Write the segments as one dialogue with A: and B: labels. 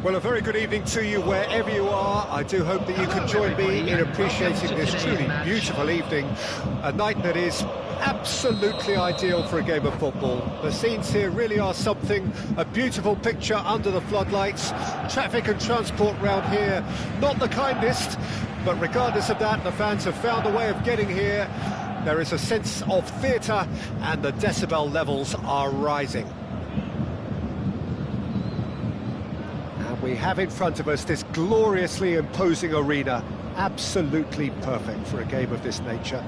A: Well, a very good evening to you wherever you are. I do hope that you can join me in appreciating this truly beautiful evening, a night that is absolutely ideal for a game of football. The scenes here really are something, a beautiful picture under the floodlights. Traffic and transport round here, not the kindest, but regardless of that, the fans have found a way of getting here. There is a sense of theatre and the decibel levels are rising. We have in front of us this gloriously imposing arena, absolutely perfect for a game of this nature.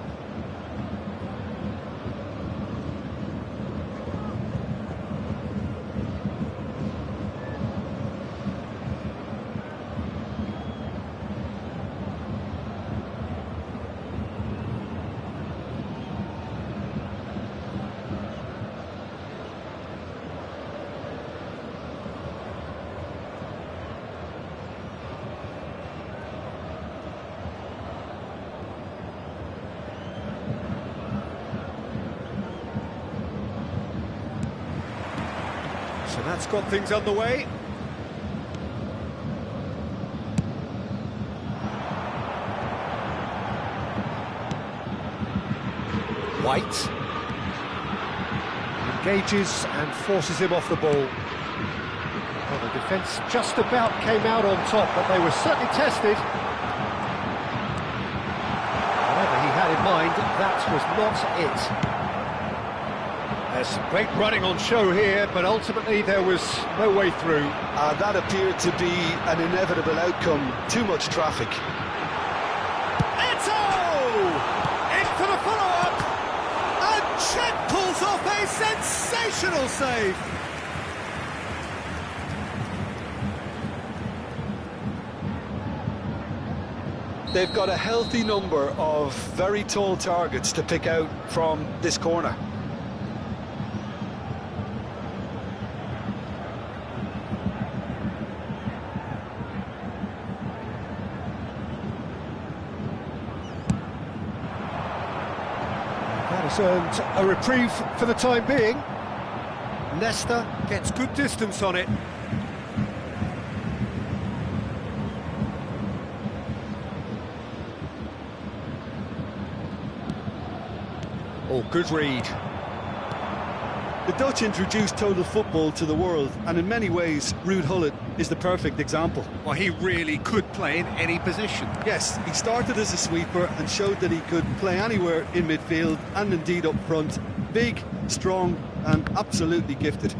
A: So that's got things underway. White engages and forces him off the ball. Well, the defence just about came out on top, but they were certainly tested. Whatever he had in mind, that was not it. There's some great running on show here, but ultimately there was no way through.
B: That appeared to be an inevitable outcome. Too much traffic.
A: Eto'o! In for the follow-up! And Cech pulls off a sensational save!
B: They've got a healthy number of very tall targets to pick out from this corner.
A: That has earned a reprieve for the time being. Leicester gets good distance on it. Oh, good read.
B: The Dutch introduced total football to the world, and in many ways, Ruud Gullit is the perfect example.
A: Well, he really could play in any position.
B: Yes, he started as a sweeper and showed that he could play anywhere in midfield and indeed up front. Big, strong, and absolutely gifted.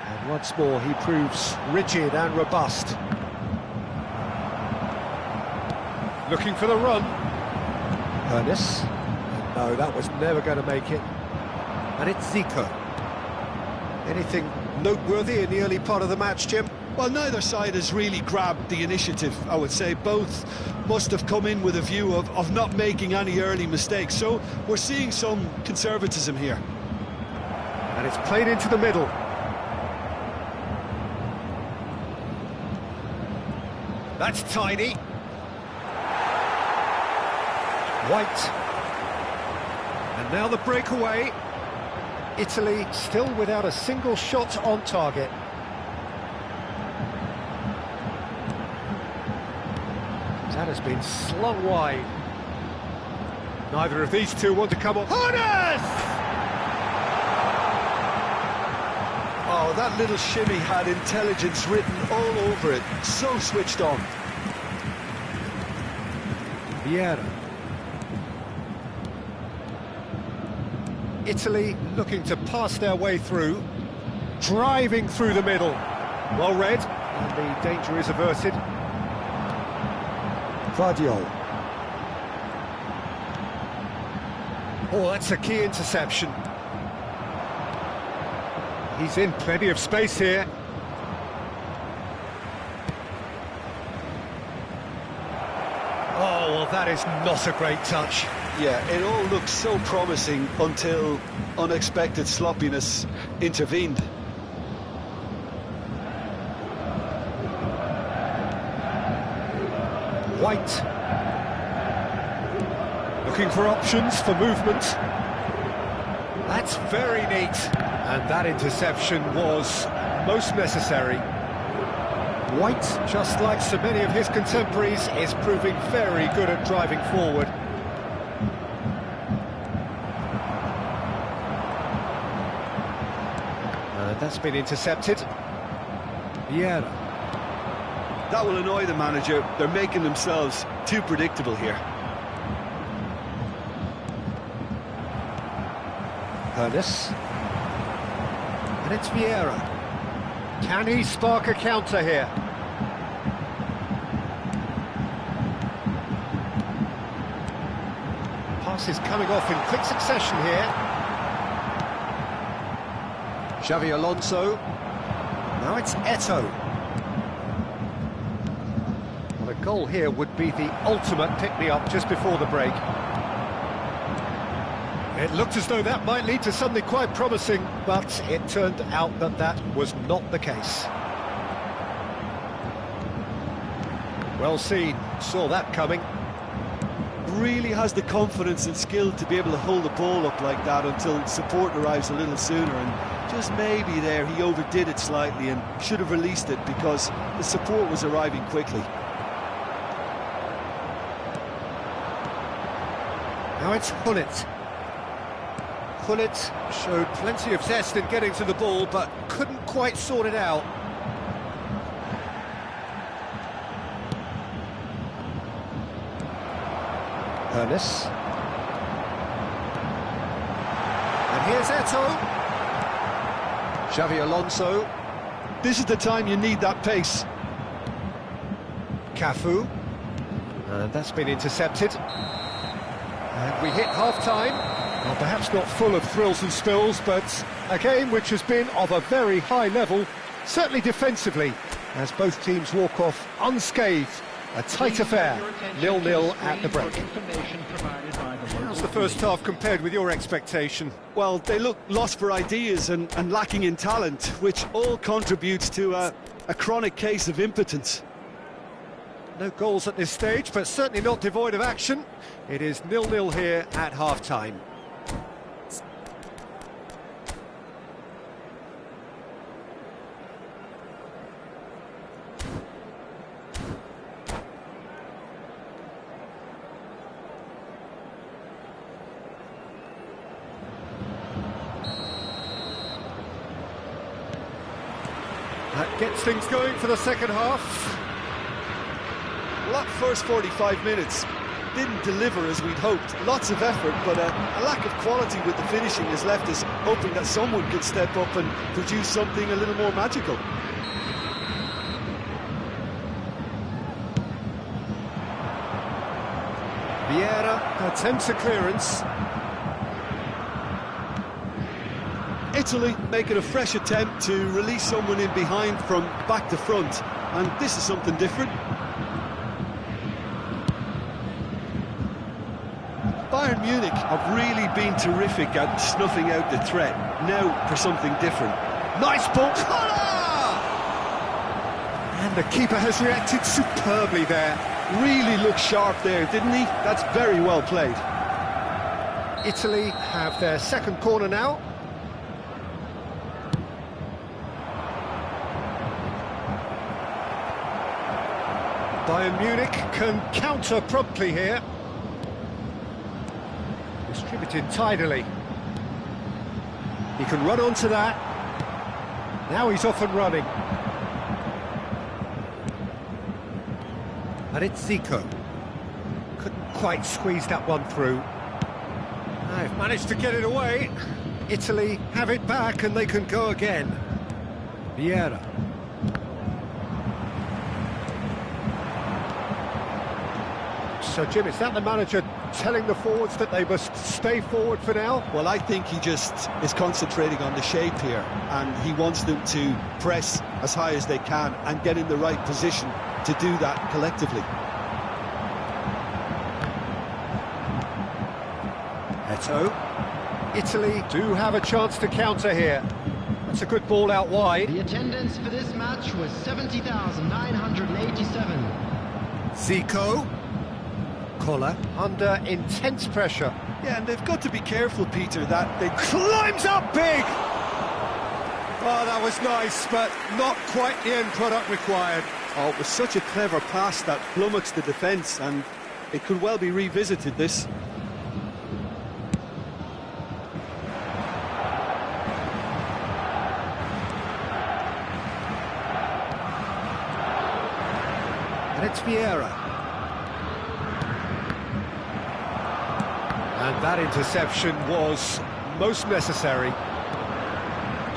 A: And once more, he proves rigid and robust. Looking for the run. Ernest. No, that was never going to make it. And it's Zico. Anything noteworthy in the early part of the match, Jim?
B: Well, neither side has really grabbed the initiative, I would say. Both must have come in with a view of not making any early mistakes. So we're seeing some conservatism here.
A: And it's played into the middle. That's tidy. White. And now the breakaway. Italy still without a single shot on target. That has been slung wide. Neither of these two want to come on. Hones!
B: Oh, that little shimmy had intelligence written all over it. So switched on.
A: Vieira. Italy looking to pass their way through, driving through the middle. Well read, and the danger is averted. Vardiol. Oh, that's a key interception. He's in plenty of space here. Oh, well, that is not a great touch.
B: Yeah, it all looked so promising until unexpected sloppiness intervened.
A: White. Looking for options for movement. That's very neat. And that interception was most necessary. White, just like so many of his contemporaries, is proving very good at driving forward. And that's been intercepted. Vieira.
B: That will annoy the manager. They're making themselves too predictable here.
A: Ernest. And it's Vieira. Can he spark a counter here? Pass is coming off in quick succession here. Xavi Alonso. Now it's Eto'o. Well, a goal here would be the ultimate pick-me-up just before the break. It looked as though that might lead to something quite promising, but it turned out that that was not the case. Well seen, saw that coming.
B: Really has the confidence and skill to be able to hold the ball up like that until support arrives a little sooner, and just maybe there he overdid it slightly and should have released it because the support was arriving quickly.
A: Now it's Gullit. Gullit showed plenty of zest in getting to the ball, but couldn't quite sort it out. Ernest. And here's Eto'o. Xavi Alonso.
B: This is the time you need that pace.
A: Cafu. And that's been intercepted. And we hit half-time. Well, perhaps not full of thrills and spills, but a game which has been of a very high level, certainly defensively, as both teams walk off unscathed. A tight affair, 0-0 at the break. How's the first half compared with your expectation?
B: Well, they look lost for ideas and lacking in talent, which all contributes to a chronic case of impotence.
A: No goals at this stage, but certainly not devoid of action. It is 0-0 here at half-time. That gets things going for the second half.
B: Well, that first 45 minutes didn't deliver as we'd hoped. Lots of effort, but a lack of quality with the finishing has left us hoping that someone could step up and produce something a little more magical.
A: Vieira attempts a clearance.
B: Italy making a fresh attempt to release someone in behind from back to front, and this is something different. Bayern Munich have really been terrific at snuffing out the threat. Now for something different.
A: Nice ball. And the keeper has reacted superbly there.
B: Really looked sharp there, didn't he? That's very well played.
A: Italy have their second corner now. Bayern Munich can counter promptly here. Distributed tidily. He can run onto that. Now he's off and running. And it's Zico. Couldn't quite squeeze that one through. They've managed to get it away. Italy have it back and they can go again. Vieira. So, Jim, is that the manager telling the forwards that they must stay forward for now?
B: Well, I think he just is concentrating on the shape here, and he wants them to press as high as they can and get in the right position to do that collectively.
A: Eto'o. Italy do have a chance to counter here. That's a good ball out wide.
C: The attendance for this match was 70,987.
A: Zico. Koller under intense pressure.
B: Yeah, and they've got to be careful, Peter, that they...
A: Climbs up big! Oh, that was nice, but not quite the end product required.
B: Oh, it was such a clever pass that flummoxed the defence, and it could well be revisited, this.
A: And it's Vieira. And that interception was most necessary.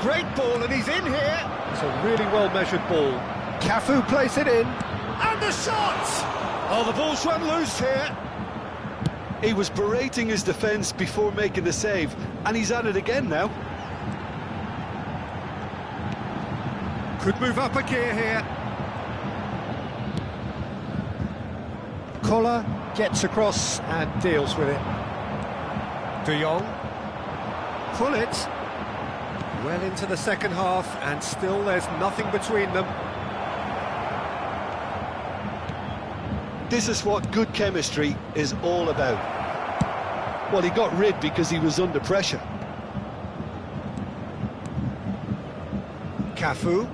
A: Great ball, and he's in here. It's a really well-measured ball. Cafu plays it in. And the shot! Oh, the ball's run loose here.
B: He was berating his defence before making the save, and he's at it again now.
A: Could move up a gear here. Koller gets across and deals with it. De Jong. Gullit. Well into the second half, and still there's nothing between them.
B: This is what good chemistry is all about. Well, he got rid because he was under pressure.
A: Cafu.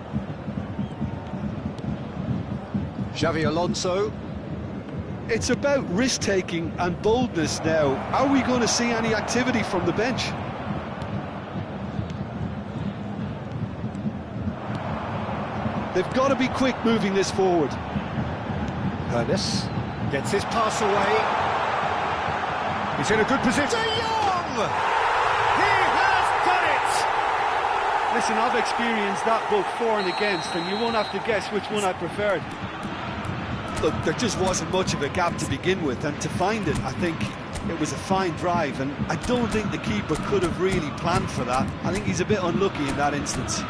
A: Xavi Alonso.
B: It's about risk-taking and boldness now. Are we going to see any activity from the bench? They've got to be quick moving this forward.
A: Ernest gets his pass away. He's in a good position. De Jong! He has done it!
B: Listen, I've experienced that both for and against, and you won't have to guess which one I preferred. Look, there just wasn't much of a gap to begin with, and to find it, I think it was a fine drive, and I don't think the keeper could have really planned for that. I think he's a bit unlucky in that instance.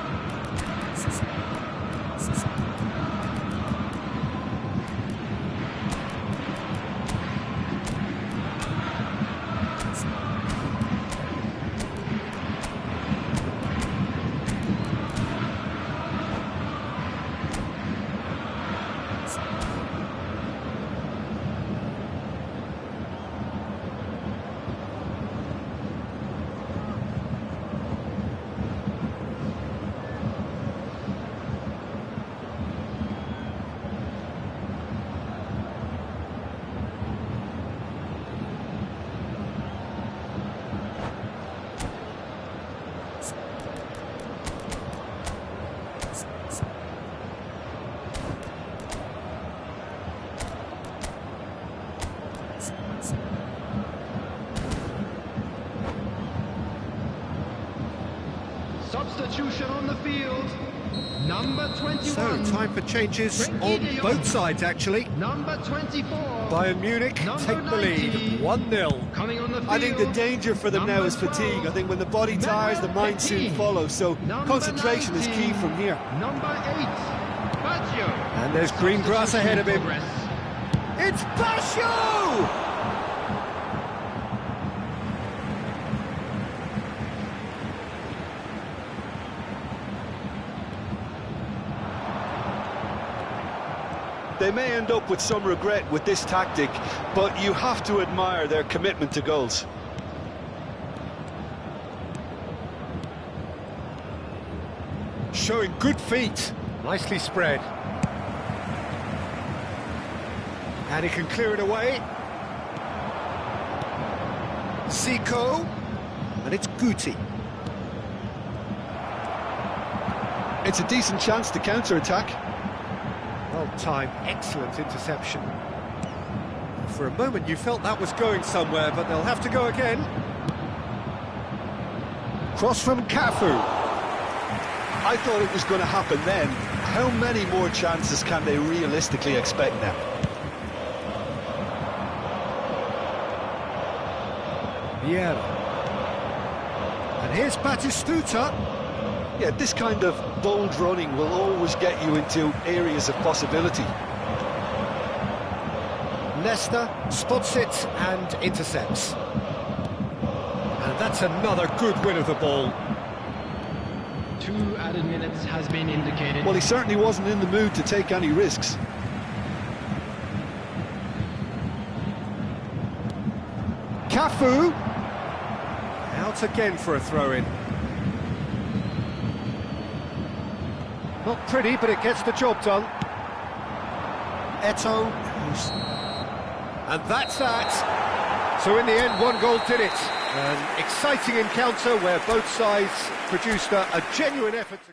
C: Substitution on the field. Number 21.
A: So, time for changes on both sides, actually.
C: Number 24.
A: Bayern Munich take the lead, 1-0.
C: Coming on the field.
B: I think the danger for them now is fatigue. I think when the body tires, the mind soon follows. So concentration is key from here.
C: Number 8. Baggio.
A: And there's green grass ahead of him. It's Baggio!
B: They may end up with some regret with this tactic, but you have to admire their commitment to goals.
A: Showing good feet, nicely spread. And he can clear it away. Zico, and it's Guti.
B: It's a decent chance to counter-attack.
A: Well timed, excellent interception. For a moment you felt that was going somewhere, but they'll have to go again. Cross from Cafu.
B: I thought it was going to happen then. How many more chances can they realistically expect now?
A: Vieira. And here's Batistuta.
B: Yeah, this kind of bold running will always get you into areas of possibility.
A: Nesta spots it and intercepts. And that's another good win of the ball.
C: 2 added minutes has been indicated.
B: Well, he certainly wasn't in the mood to take any risks.
A: Cafu. Out again for a throw-in. Not pretty, but it gets the job done. Eto'o. And that's that. So in the end, 1 goal did it. An exciting encounter where both sides produced a genuine effort to...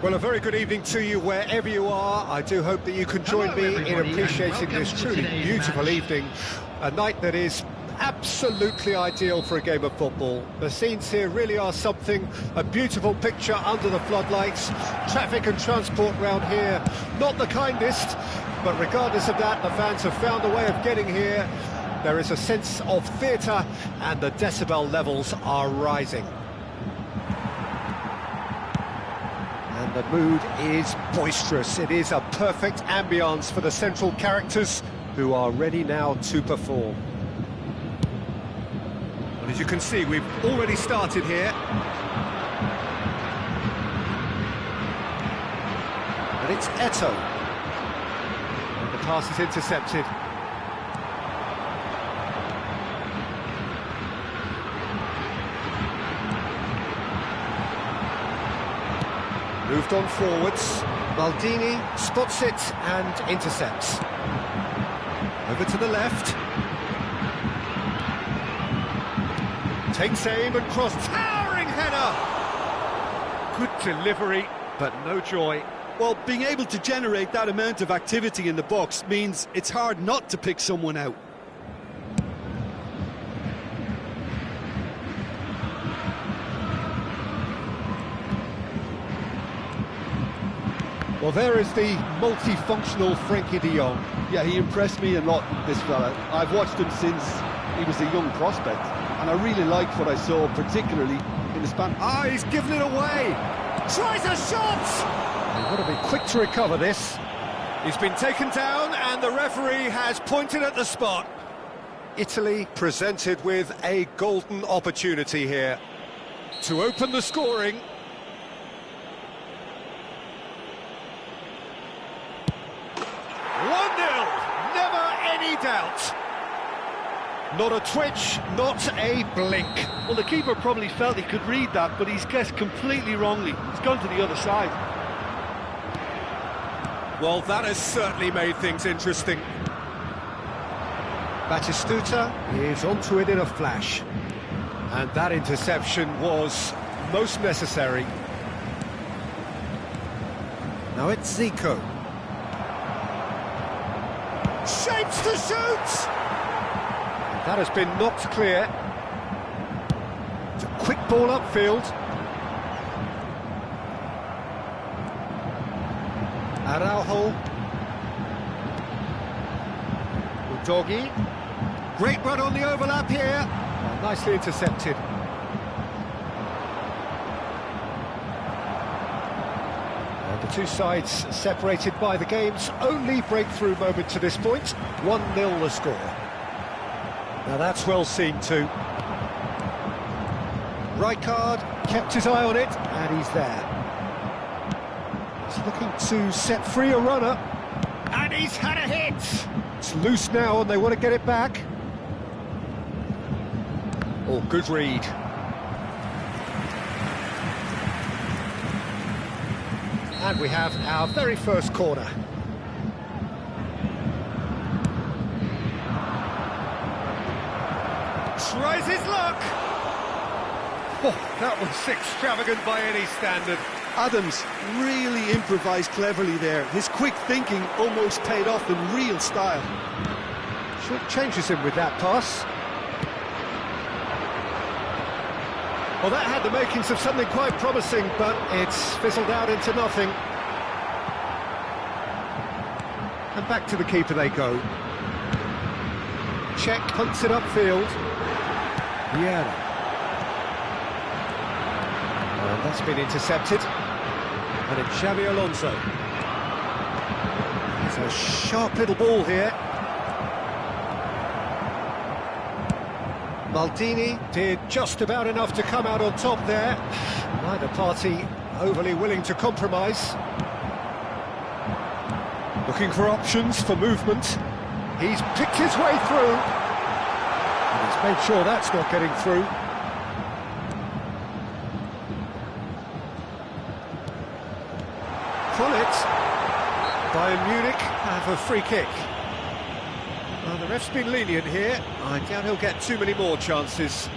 A: Well, a very good evening to you wherever you are. I do hope that you can join me in appreciating this truly beautiful evening. A night that is absolutely ideal for a game of football. The scenes here really are something, a beautiful picture under the floodlights. Traffic and transport round here, not the kindest, but regardless of that, the fans have found a way of getting here. There is a sense of theatre and the decibel levels are rising. And the mood is boisterous. It is a perfect ambience for the central characters who are ready now to perform. Well, as you can see, we've already started here. And it's Eto'o. And the pass is intercepted. Moved on forwards. Maldini spots it and intercepts. Over to the left. Takes aim and cross. Towering header! Good delivery, but no joy.
B: Well, being able to generate that amount of activity in the box means it's hard not to pick someone out.
A: Well, there is the multifunctional Frenkie de Jong.
B: Yeah, he impressed me a lot, this fella. I've watched him since he was a young prospect, and I really liked what I saw, particularly in the span.
A: Ah, he's given it away! Tries a shot! They've got to be quick to recover this. He's been taken down, and the referee has pointed at the spot. Italy presented with a golden opportunity here to open the scoring. 1-0, never any doubt. Not a twitch, not a blink.
B: Well, the keeper probably felt he could read that, but he's guessed completely wrongly. He's gone to the other side.
A: Well, that has certainly made things interesting. Batistuta is onto it in a flash. And that interception was most necessary. Now it's Zico. Shapes to shoot! That has been knocked clear. It's a quick ball upfield. Araujo. Udogie. Great run on the overlap here. Oh, nicely intercepted. And the two sides separated by the game's only breakthrough moment to this point. 1-0 the score. Now that's well seen too. Rijkaard kept his eye on it, and he's there. He's looking to set free a runner, and he's had a hit! It's loose now, and they want to get it back. Oh, good read. And we have our very first corner. Tries his luck! Oh, that was extravagant by any standard.
B: Adams really improvised cleverly there. His quick thinking almost paid off in real style.
A: Short changes him with that pass. Well, that had the makings of something quite promising, but it's fizzled out into nothing. And back to the keeper they go. Check punts it upfield. Yeah. And that's been intercepted. And it's Xabi Alonso. It's a sharp little ball here. Maldini did just about enough to come out on top there. Neither party overly willing to compromise. Looking for options for movement. He's picked his way through. And he's made sure that's not getting through. Gullit. Bayern Munich have a free kick. Well, the ref's been lenient here. I doubt he'll get too many more chances.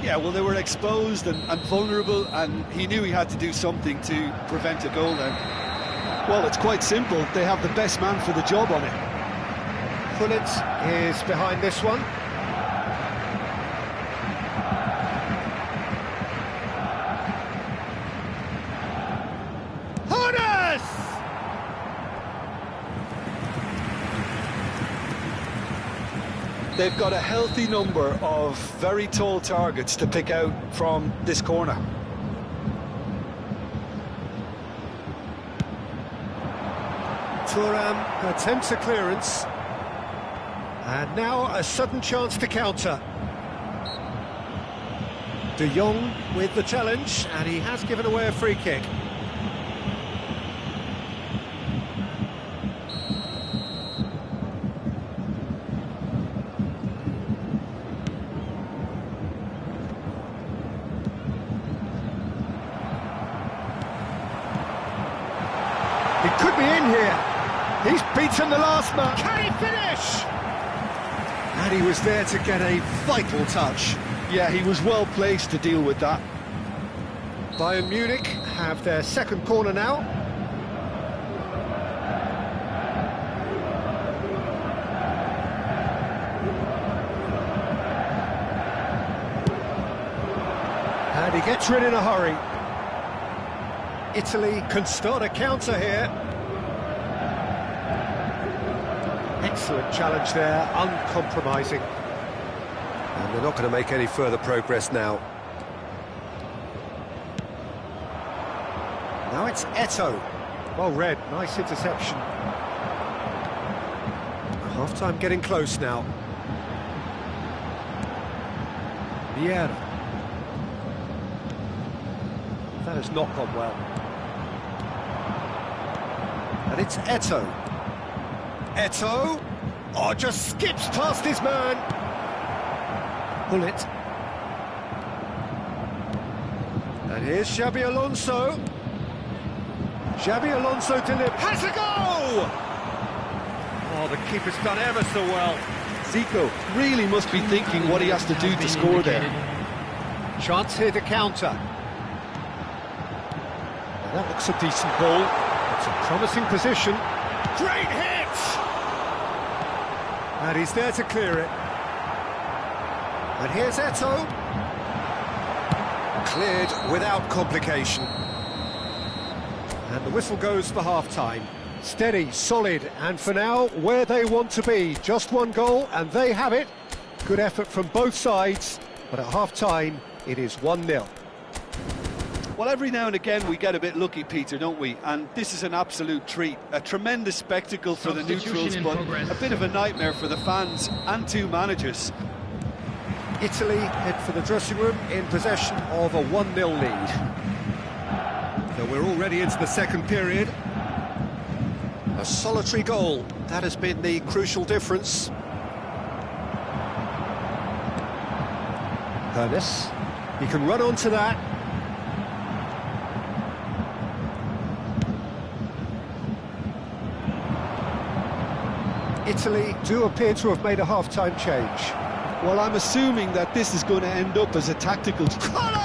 B: Yeah, well, they were exposed and vulnerable, and he knew he had to do something to prevent a goal then. Well, it's quite simple. They have the best man for the job on it.
A: Gullit is behind this one. Horace!
B: They've got a healthy number of very tall targets to pick out from this corner.
A: Thuram attempts a clearance. And now a sudden chance to counter. De Jong with the challenge, and he has given away a free kick. He could be in here. He's beaten the last man. Can he finish? And he was there to get a vital touch.
B: Yeah, he was well placed to deal with that.
A: Bayern Munich have their second corner now. And he gets rid in a hurry. Italy can start a counter here. Excellent challenge there, uncompromising. And they're not going to make any further progress now. Now it's Eto'o. Well read, nice interception. Half-time getting close now. Vieira. That has not gone well. And it's Eto'o. Eto'o, oh, just skips past his man. Gullit. And here's Xabi Alonso. Xabi Alonso delivers. Has a goal! Oh, the keeper's done ever so well.
B: Zico really must be thinking what he has to do to score there.
A: Chance here to counter. Now that looks a decent ball. It's a promising position. Great hit! And he's there to clear it. And here's Eto'o. Cleared without complication. And the whistle goes for half-time. Steady, solid, and for now, where they want to be. Just one goal, and they have it. Good effort from both sides, but at half-time, it is 1-0.
B: Well, every now and again we get a bit lucky, Peter, don't we? And this is an absolute treat. A tremendous spectacle for the neutrals, but a bit of a nightmare for the fans and two managers.
A: Italy head for the dressing room in possession of a 1-0 lead. So we're already into the second period. A solitary goal, that has been the crucial difference. Hoeneß, he can run onto that. Italy do appear to have made a half-time change.
B: Well, I'm assuming that this is going to end up as a tactical...
A: Collar!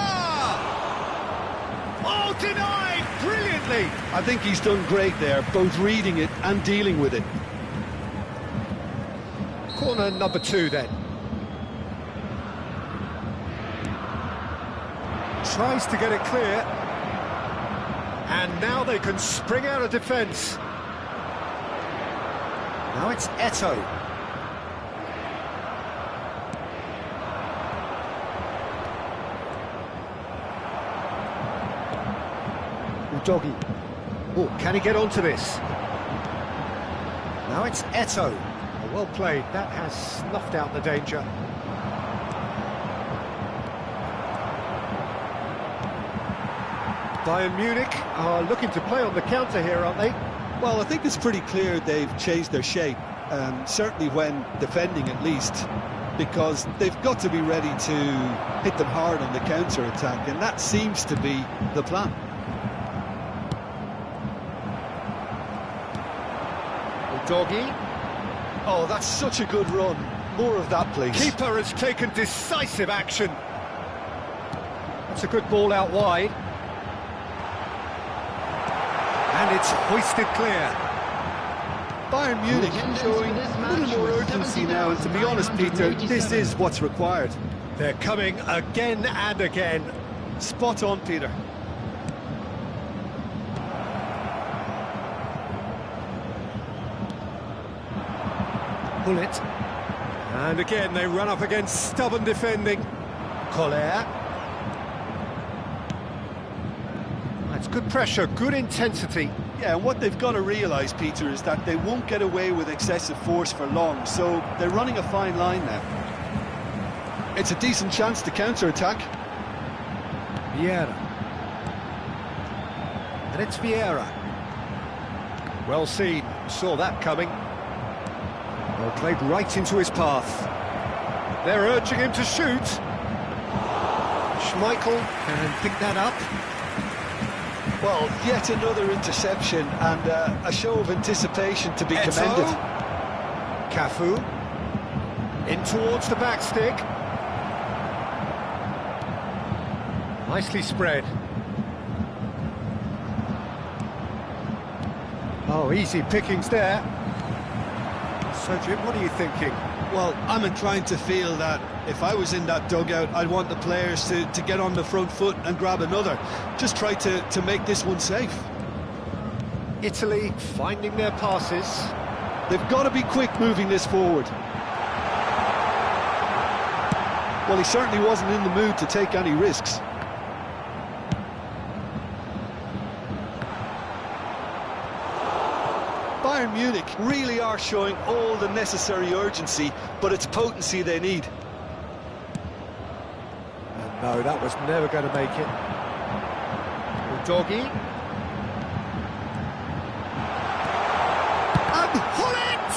A: Oh, denied brilliantly!
B: I think he's done great there, both reading it and dealing with it.
A: Corner number 2 then. Tries to get it clear. And now they can spring out of defence. Now it's Eto'o. Udogie. Oh, can he get onto this? Now it's Eto'o. Oh, well played. That has snuffed out the danger. Bayern Munich are looking to play on the counter here, aren't they?
B: Well, I think it's pretty clear they've changed their shape, certainly when defending at least, because they've got to be ready to hit them hard on the counter-attack, and that seems to be the plan.
A: Udogie.
B: Oh, that's such a good run. More of that, please.
A: Keeper has taken decisive action. That's a good ball out wide. And it's hoisted clear.
B: Bayern Munich showing a little more urgency now, and to be honest, Peter, this is what's required.
A: They're coming again and again.
B: Spot on, Peter.
A: Bullet. And again they run up against stubborn defending. Collier. That's good pressure, good intensity.
B: Yeah, and what they've got to realise, Peter, is that they won't get away with excessive force for long, so they're running a fine line now. It's a decent chance to counter-attack.
A: Vieira. And it's Vieira. Well seen, saw that coming. Well played right into his path. They're urging him to shoot. Schmeichel can pick that up.
B: Well, yet another interception and a show of anticipation to be commended.
A: Cafu. In towards the back stick. Nicely spread. Oh, easy pickings there. So, Jim, what are you thinking?
B: Well, I'm inclined to feel that if I was in that dugout, I'd want the players to get on the front foot and grab another. Just try to make this one safe.
A: Italy finding their passes.
B: They've got to be quick moving this forward. Well, he certainly wasn't in the mood to take any risks. Bayern Munich really are showing all the necessary urgency, but it's potency they need.
A: And no, that was never going to make it. Doggy. And Hullet!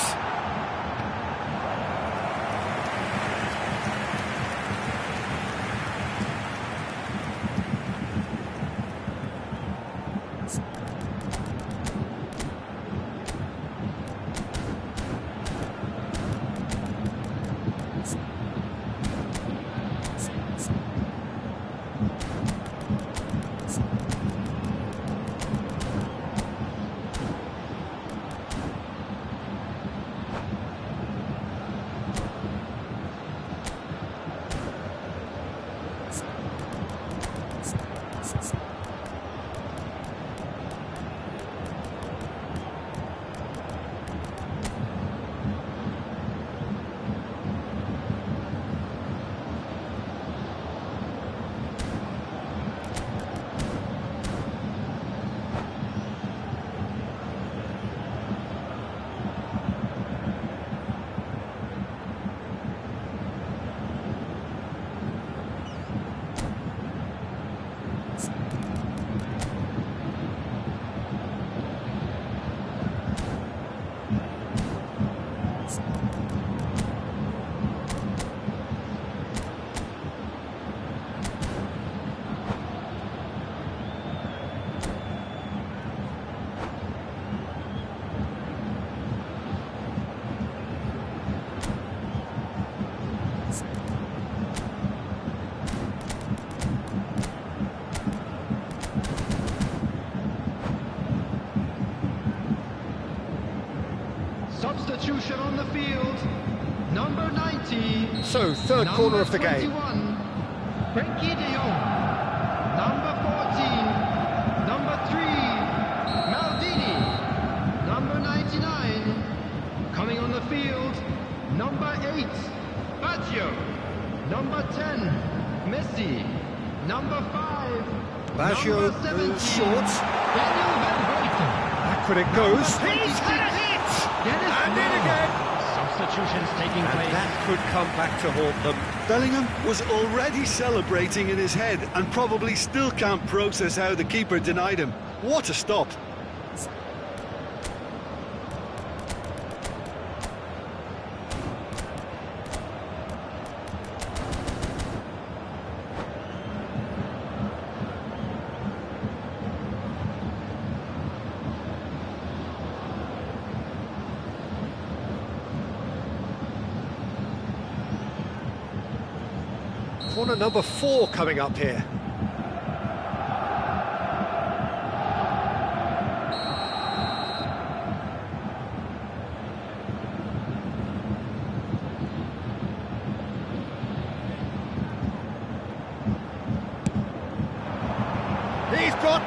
C: Substitution on the field, number 90.
A: So, third corner of the game.
C: Frenkie de Jong. Number 14, number 3, Maldini. Number 99, coming on the field, number 8, Baggio. Number 10, Messi. Number 5,
A: Baggio goes short.
C: Daniel Van Hoyten.
A: Back it goes. He's had a hit! And in again!
C: Substitutions taking
A: And
C: place.
A: that could come back to haunt them.
B: Bellingham was already celebrating in his head and probably still can't process how the keeper denied him. What a stop!
A: Corner number 4 coming up here.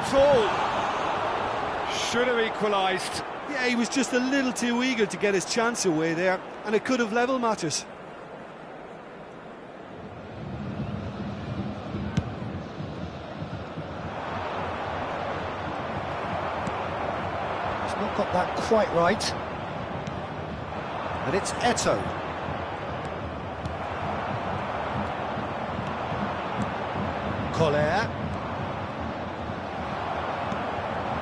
A: at all. Should have equalised.
B: Yeah, he was just a little too eager to get his chance away there, and it could have level matters.
A: He's not got that quite right. And it's Eto'o. Collier.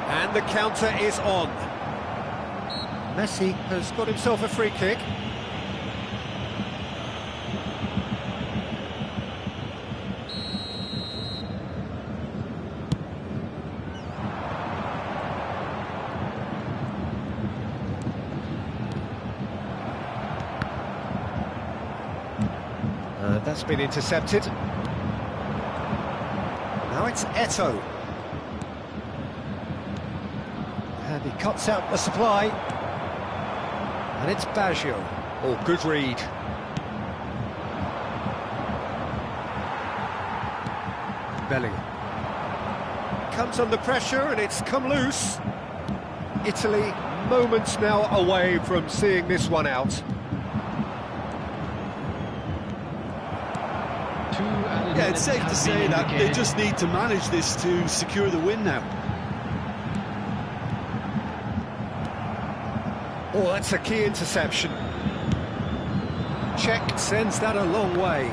A: And the counter is on. Messi has got himself a free kick. That's been intercepted. Now it's Eto'o. And he cuts out the supply. And it's Baggio. Oh, good read. Bellingham. Comes under pressure and it's come loose. Italy moments now away from seeing this one out.
B: Yeah, it's safe to say that they just need to manage this to secure the win now.
A: Oh, that's a key interception. Czech sends that a long way.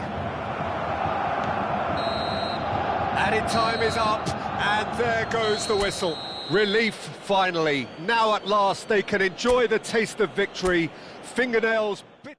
A: Added time is up, and there goes the whistle. Relief, finally. Now at last they can enjoy the taste of victory. Fingernails bit.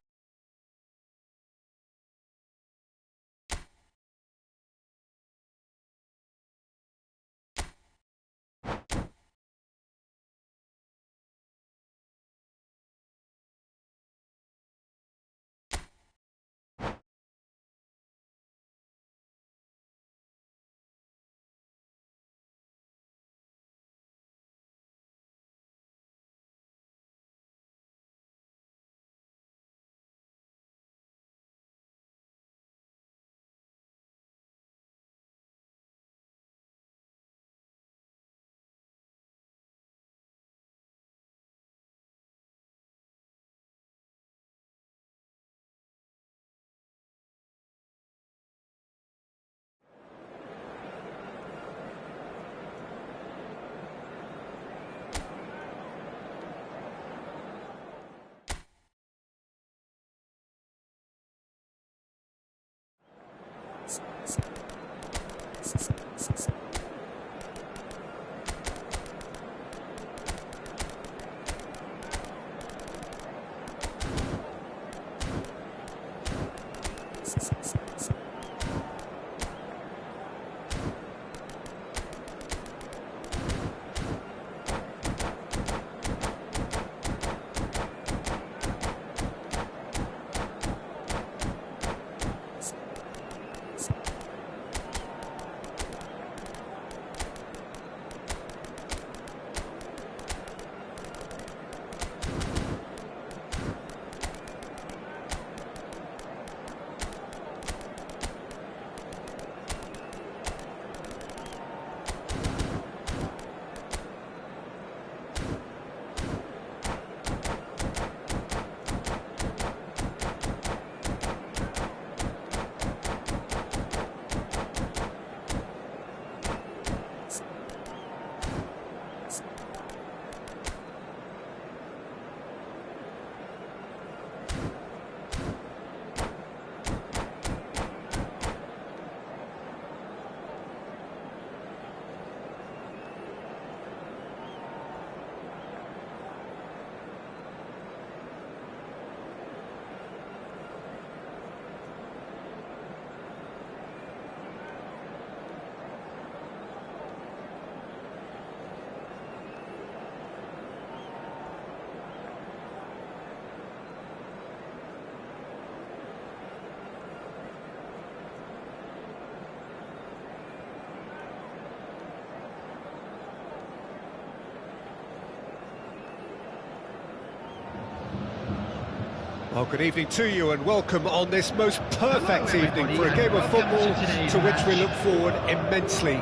A: Well, good evening to you and welcome on this most perfect evening for a game of football to which we look forward immensely.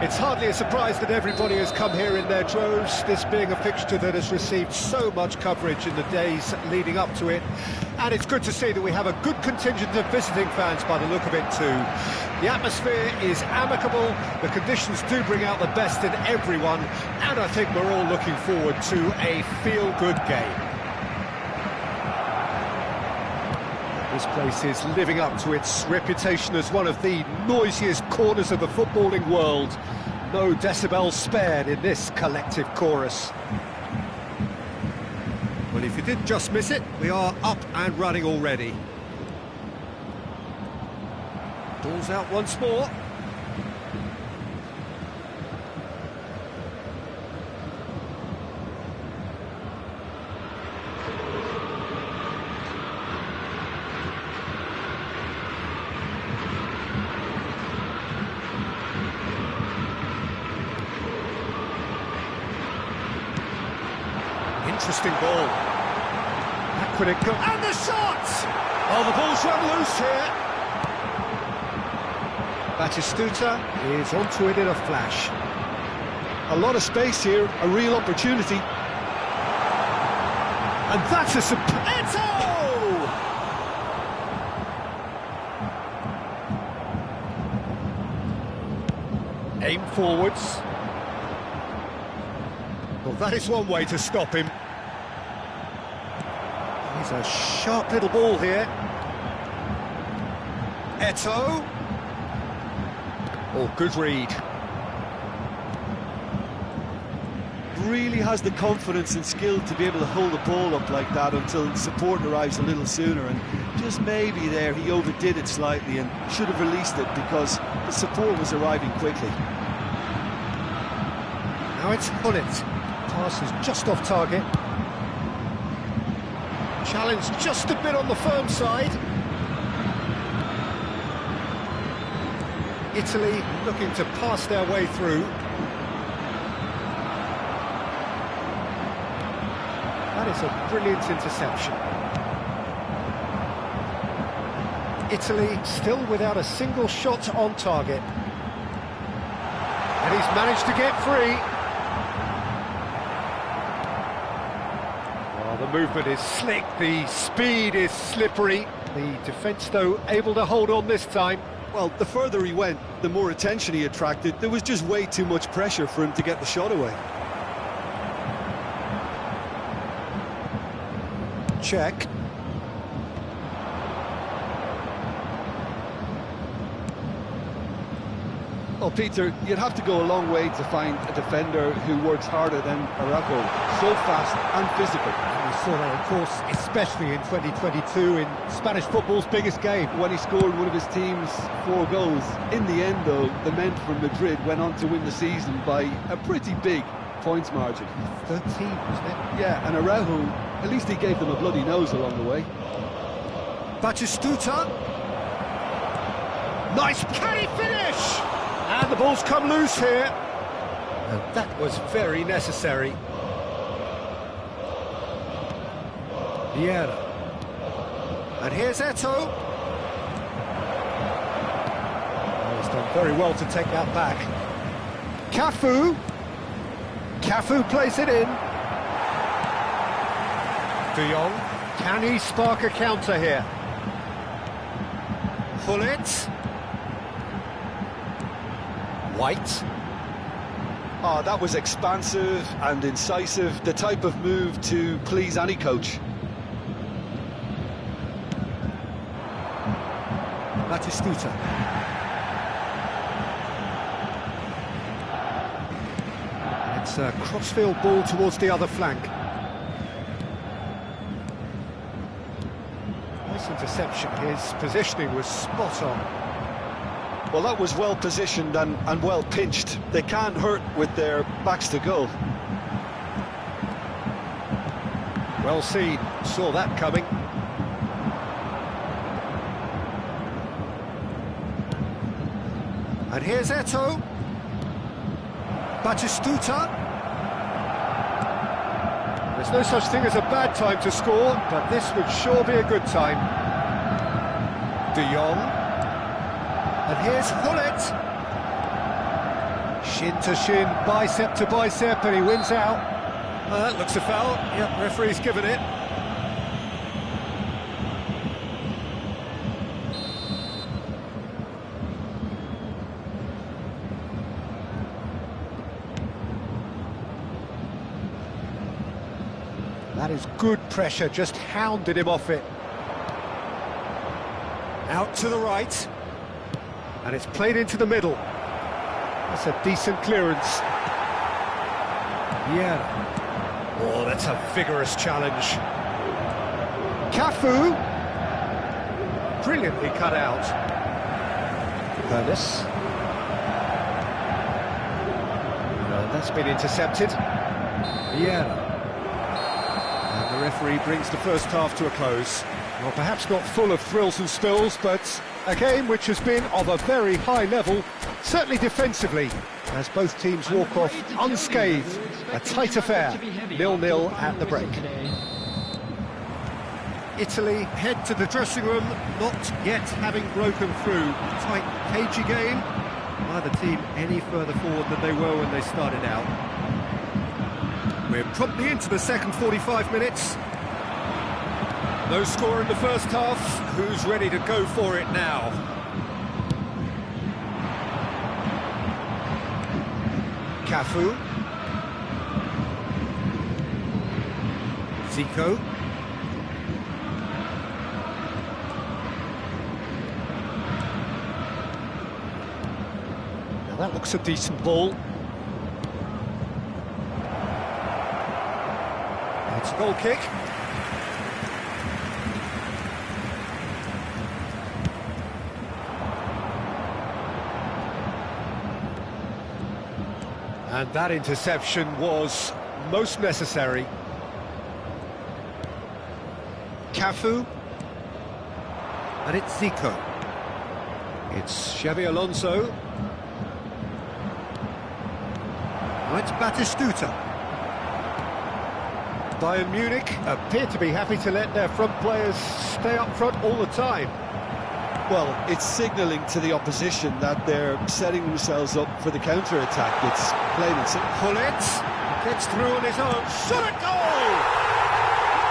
A: It's hardly a surprise that everybody has come here in their droves, this being a fixture that has received so much coverage in the days leading up to it. And it's good to see that we have a good contingent of visiting fans by the look of it too. The atmosphere is amicable, the conditions do bring out the best in everyone, and I think we're all looking forward to a feel-good game. This place is living up to its reputation as one of the noisiest corners of the footballing world. No decibels spared in this collective chorus. Well, if you didn't just miss it, we are up and running already. Ball's out once more. Interesting ball. That could it go? And the shot! Oh, the ball's run loose here. Batistuta is onto it in a flash.
B: A lot of space here, a real opportunity.
A: And that's a Eto! Aim forwards. Well, that is one way to stop him. He's a sharp little ball here. Eto. Oh, good read.
B: Really has the confidence and skill to be able to hold the ball up like that until support arrives a little sooner, and just maybe there he overdid it slightly and should have released it because the support was arriving quickly.
A: Now it's Hullet. Pass is just off target. Challenge just a bit on the firm side. Italy looking to pass their way through. That is a brilliant interception. Italy still without a single shot on target. And he's managed to get free. The movement is slick, the speed is slippery. The defence, though, able to hold on this time.
B: Well, the further he went, the more attention he attracted. There was just way too much pressure for him to get the shot away.
A: Check.
B: Well, Peter, you'd have to go a long way to find a defender who works harder than Araujo. So fast and physical.
A: And we saw that, of course, especially in 2022 in Spanish football's biggest game.
B: When he scored one of his team's 4 goals. In the end, though, the men from Madrid went on to win the season by a pretty big points margin.
A: 13, wasn't it?
B: Yeah, and Araujo, at least he gave them a bloody nose along the way.
A: Batistuta. Nice, can he finish? And the ball's come loose here. And that was very necessary. Vieira. And here's Eto. Oh, he's done very well to take that back. Cafu. Cafu plays it in. De Jong. Can he spark a counter here? Hullet. White.
B: Oh, that was expansive and incisive, the type of move to please any coach.
A: Batistuta. It's a crossfield ball towards the other flank. Nice interception. His positioning was spot on.
B: Well, that was well positioned and well pinched. They can't hurt with their backs to goal.
A: Well seen, saw that coming. And here's Eto. Batistuta. There's no such thing as a bad time to score, but this would sure be a good time. De Jong. And here's Gullit. Shin to shin, bicep to bicep, and he wins out. That looks a foul. Yep, referee's given it. That is good pressure, just hounded him off it. Out to the right. And it's played into the middle. That's a decent clearance. Yeah. Oh, that's a vigorous challenge. Cafu. Brilliantly cut out. Pernis. Well, that's been intercepted. Yeah. And the referee brings the first half to a close. Well, perhaps not full of thrills and spills, but a game which has been of a very high level, certainly defensively, as both teams walk off unscathed. A tight affair, 0-0 at the break. Italy head to the dressing room, not yet having broken through. Tight, cagey game. Neither team any further forward than they were when they started out. We're promptly into the second 45 minutes. No score in the first half. Who's ready to go for it now? Cafu. Zico. Now that looks a decent ball. It's a goal kick. And that interception was most necessary. Cafu. And it's Zico. It's Xabi Alonso. Oh, it's Batistuta. Bayern Munich appear to be happy to let their front players stay up front all the time.
B: Well, it's signalling to the opposition that they're setting themselves up for the counter-attack. It's plain and simple.
A: Gullit gets through on his own. Shot at goal!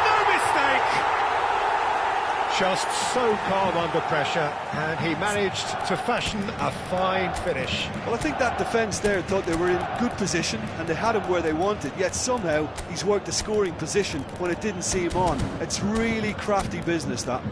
A: No mistake! Just so calm under pressure, and he managed to fashion a fine finish.
B: Well, I think that defence there thought they were in good position and they had him where they wanted, yet somehow he's worked the scoring position when it didn't see him on. It's really crafty business, that.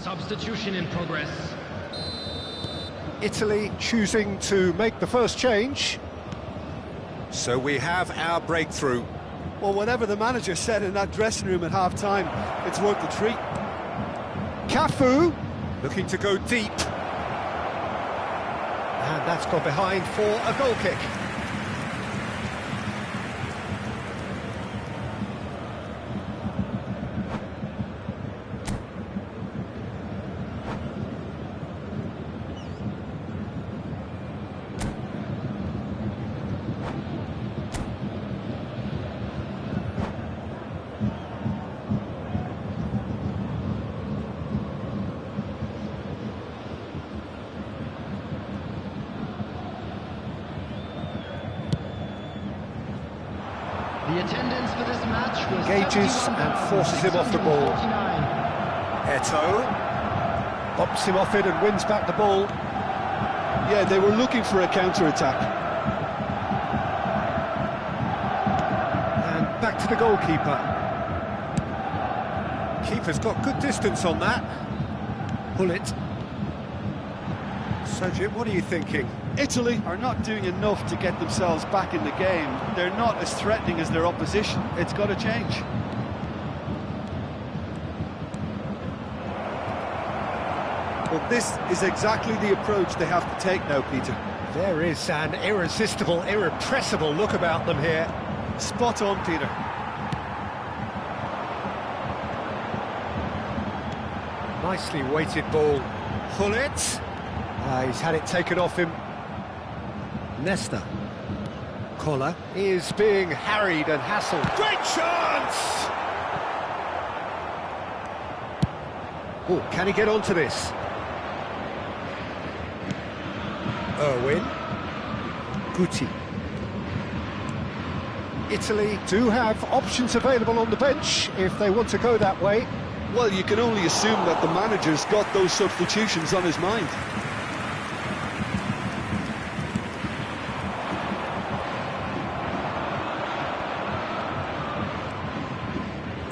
C: Substitution in progress.
A: Italy choosing to make the first change. So we have our breakthrough.
B: Well, whatever the manager said in that dressing room at half-time, it's worth the treat.
A: Cafu looking to go deep. And that's gone behind for a goal kick.
C: The attendance for this match was
A: Engages and forces him off the ball. Eto'o bops him off it and wins back the ball.
B: Yeah, they were looking for a counter-attack.
A: And back to the goalkeeper. Keeper's got good distance on that. Gullit. So, Jim, what are you thinking?
B: Italy are not doing enough to get themselves back in the game. They're not as threatening as their opposition. It's got to change. Well, this is exactly the approach they have to take now, Peter.
A: There is an irresistible, irrepressible look about them here.
B: Spot on, Peter.
A: Nicely weighted ball. Gullit. He's had it taken off him. Nesta. Koller is being harried and hassled. Great chance! Oh, can he get onto this? Irwin. Guti. Italy do have options available on the bench if they want to go that way.
B: Well, you can only assume that the manager's got those substitutions on his mind.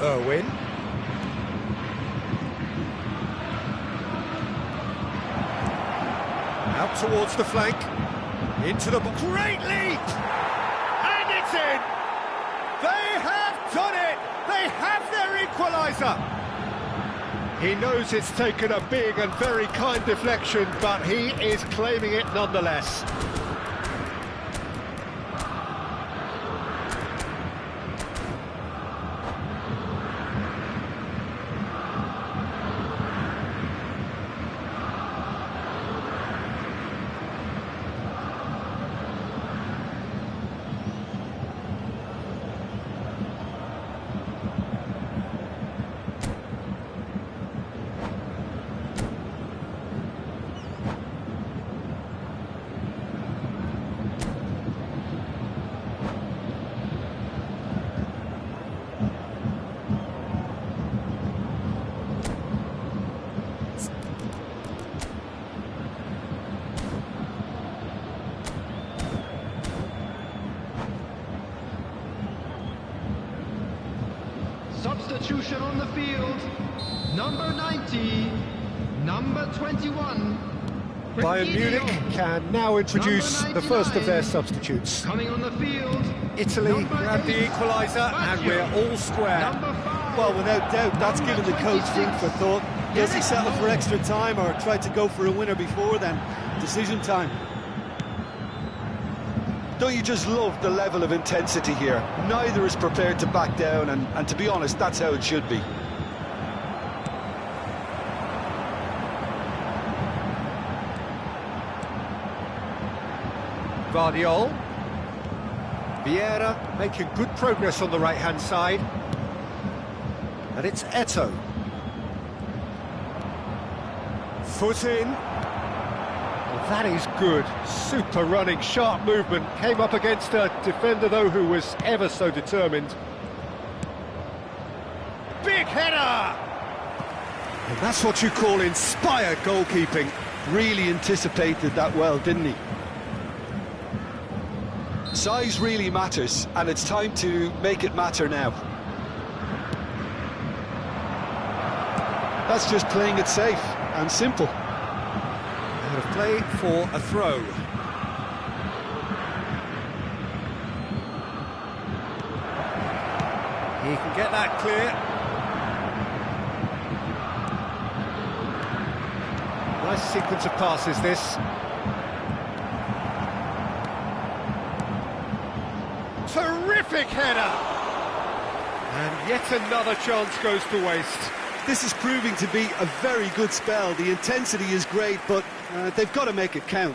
A: Irwin. Out towards the flank. Into the box. Great leap! And it's in! They have done it! They have their equaliser! He knows it's taken a big and very kind deflection, but he is claiming it nonetheless.
C: Substitution on the field. Number 90, number 21.
A: Bayern Munich can now introduce the first of their substitutes.
C: Coming on the field.
A: Italy grab the equaliser and we're all square.
B: Well, without doubt, that's given the coach food for thought. Does he settle for extra time or try to go for a winner before then? Decision time. Don't you just love the level of intensity here? Neither is prepared to back down, and to be honest, that's how it should be.
A: Guardiola. Vieira making good progress on the right-hand side. And it's Eto'o. Foot in. Well, that is good. Super running, sharp movement. Came up against a defender, though, who was ever so determined. Big header! And that's what you call inspired goalkeeping.
B: Really anticipated that well, didn't he? Size really matters, and it's time to make it matter now. That's just playing it safe and simple.
A: Out of play for a throw. He can get that clear. Nice sequence of passes, this. Terrific header! And yet another chance goes to waste.
B: This is proving to be a very good spell. The intensity is great, but they've got to make it count.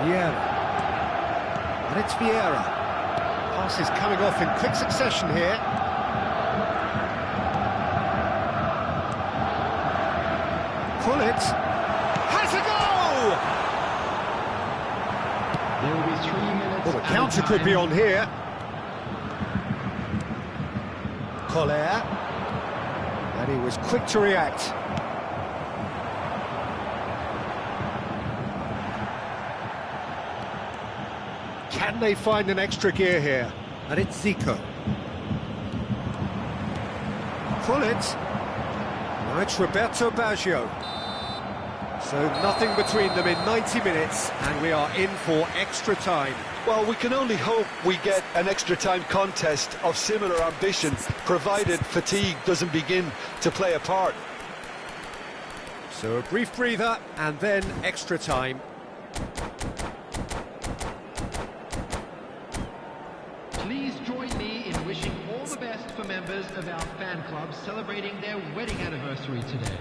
A: Vieira. And it's Vieira. Passes coming off in quick succession here. Gullit has a goal!
C: There will be 3 minutes.
A: Well, the counter could be on here. Koller. And he was quick to react. Can they find an extra gear here? And it's Zico. Pullet. Now it's Roberto Baggio. So nothing between them in 90 minutes, and we are in for extra time.
B: Well, we can only hope we get an extra time contest of similar ambition, provided fatigue doesn't begin to play a part.
A: So a brief breather, and then extra time.
C: Please join me in wishing all the best for members of our fan club celebrating their wedding anniversary today.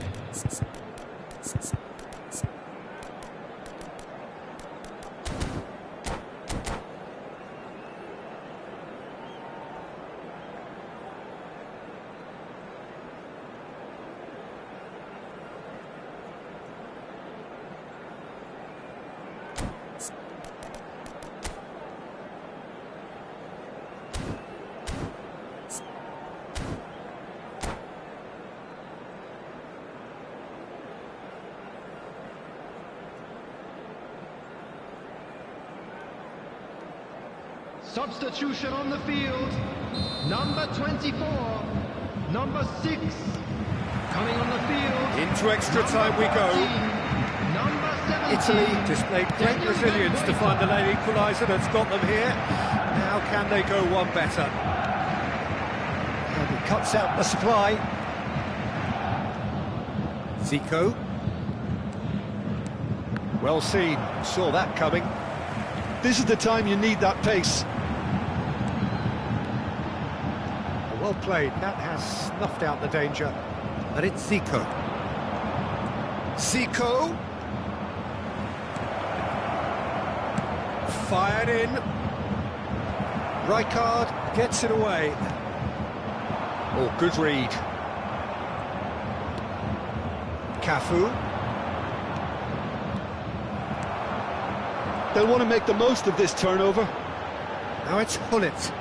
C: Substitution on the field, number 24, number 6, coming on the field.
A: Into extra time we go.
C: 14, number 17.
A: Italy displayed great resilience to find the late equaliser that's got them here. Now can they go one better? And he cuts out the supply. Zico. Well seen, saw that coming.
B: This is the time you need that pace.
A: Well played, that has snuffed out the danger. And it's Zico. Zico. Fired in. Rijkaard gets it away. Oh, good read. Cafu.
B: They'll want to make the most of this turnover.
A: Now it's Gullit.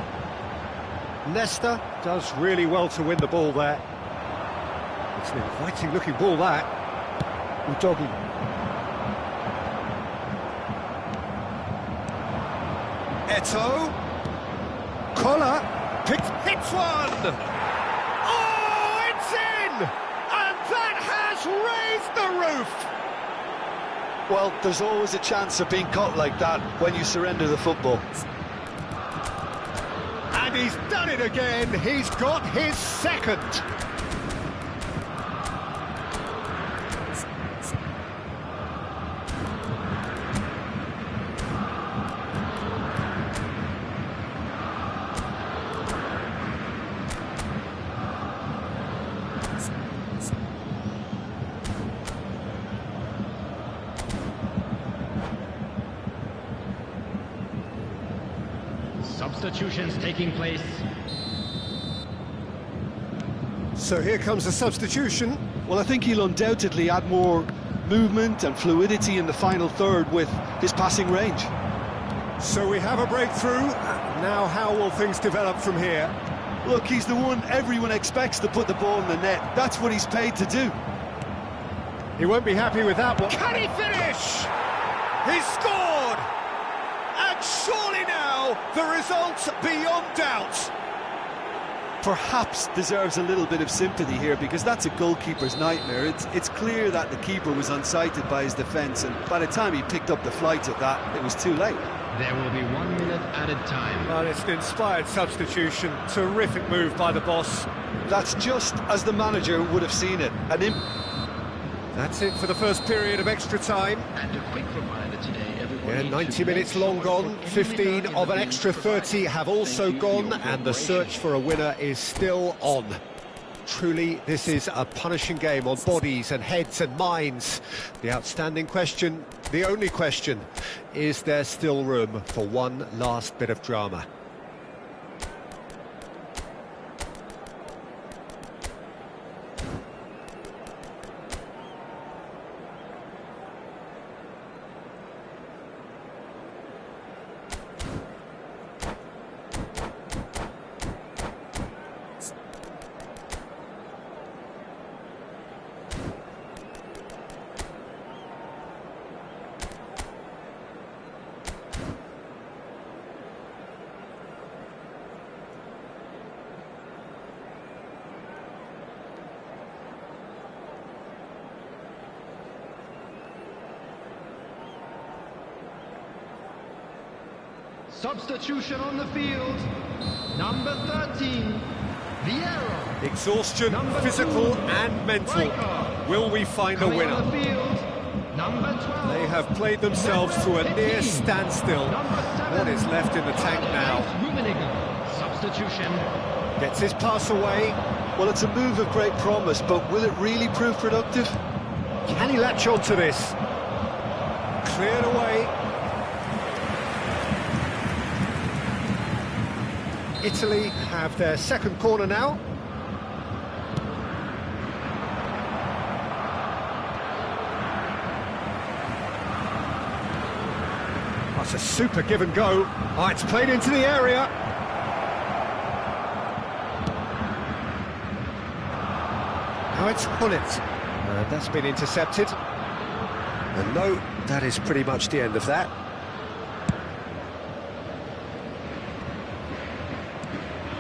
A: Nesta does really well to win the ball there. It's an inviting looking ball, that. Udogi. Eto'o. Koller hits one! Oh, it's in! And that has raised the roof!
B: Well, there's always a chance of being caught like that when you surrender the football.
A: And he's done it again, he's got his second.
C: Substitutions taking place.
A: So here comes a substitution.
B: Well, I think he'll undoubtedly add more movement and fluidity in the final third with his passing range.
A: So we have a breakthrough. Now how will things develop from here?
B: Look, he's the one everyone expects to put the ball in the net. That's what he's paid to do.
A: He won't be happy with that one. Can he finish? He scored! And surely now the result's beyond doubt.
B: Perhaps deserves a little bit of sympathy here, because that's a goalkeeper's nightmare. It's clear that the keeper was unsighted by his defence, and by the time he picked up the flight of that, it was too late.
C: There will be 1 minute added time.
A: Well, it's an inspired substitution. Terrific move by the boss.
B: That's just as the manager would have seen it.
A: That's it for the first period of extra time.
C: And a quick reminder today, everybody.
A: Yeah, 90 minutes long gone, 15 of an extra 30 have also gone, and the search for a winner is still on. Truly, this is a punishing game on bodies and heads and minds. The outstanding question, the only question, is there still room for one last bit of drama?
C: Substitution on the field. Number 13, Vieira.
A: Exhaustion,
C: Number
A: physical
C: 2,
A: and mental.
C: Rijkaard.
A: Will we find a
C: Coming on
A: winner?
C: the field, number 12.
A: They have played themselves to a near
C: 15,
A: standstill.
C: number 7,
A: What is left in the tank now?
C: Rummenigge. Substitution.
A: Gets his pass away.
B: Well, it's a move of great promise, but will it really prove productive?
A: Can he latch on to this? Cleared away. Italy have their second corner now. That's a super give and go. Oh, it's played into the area. Now it's Hullet. And that's been intercepted. And no, that is pretty much the end of that.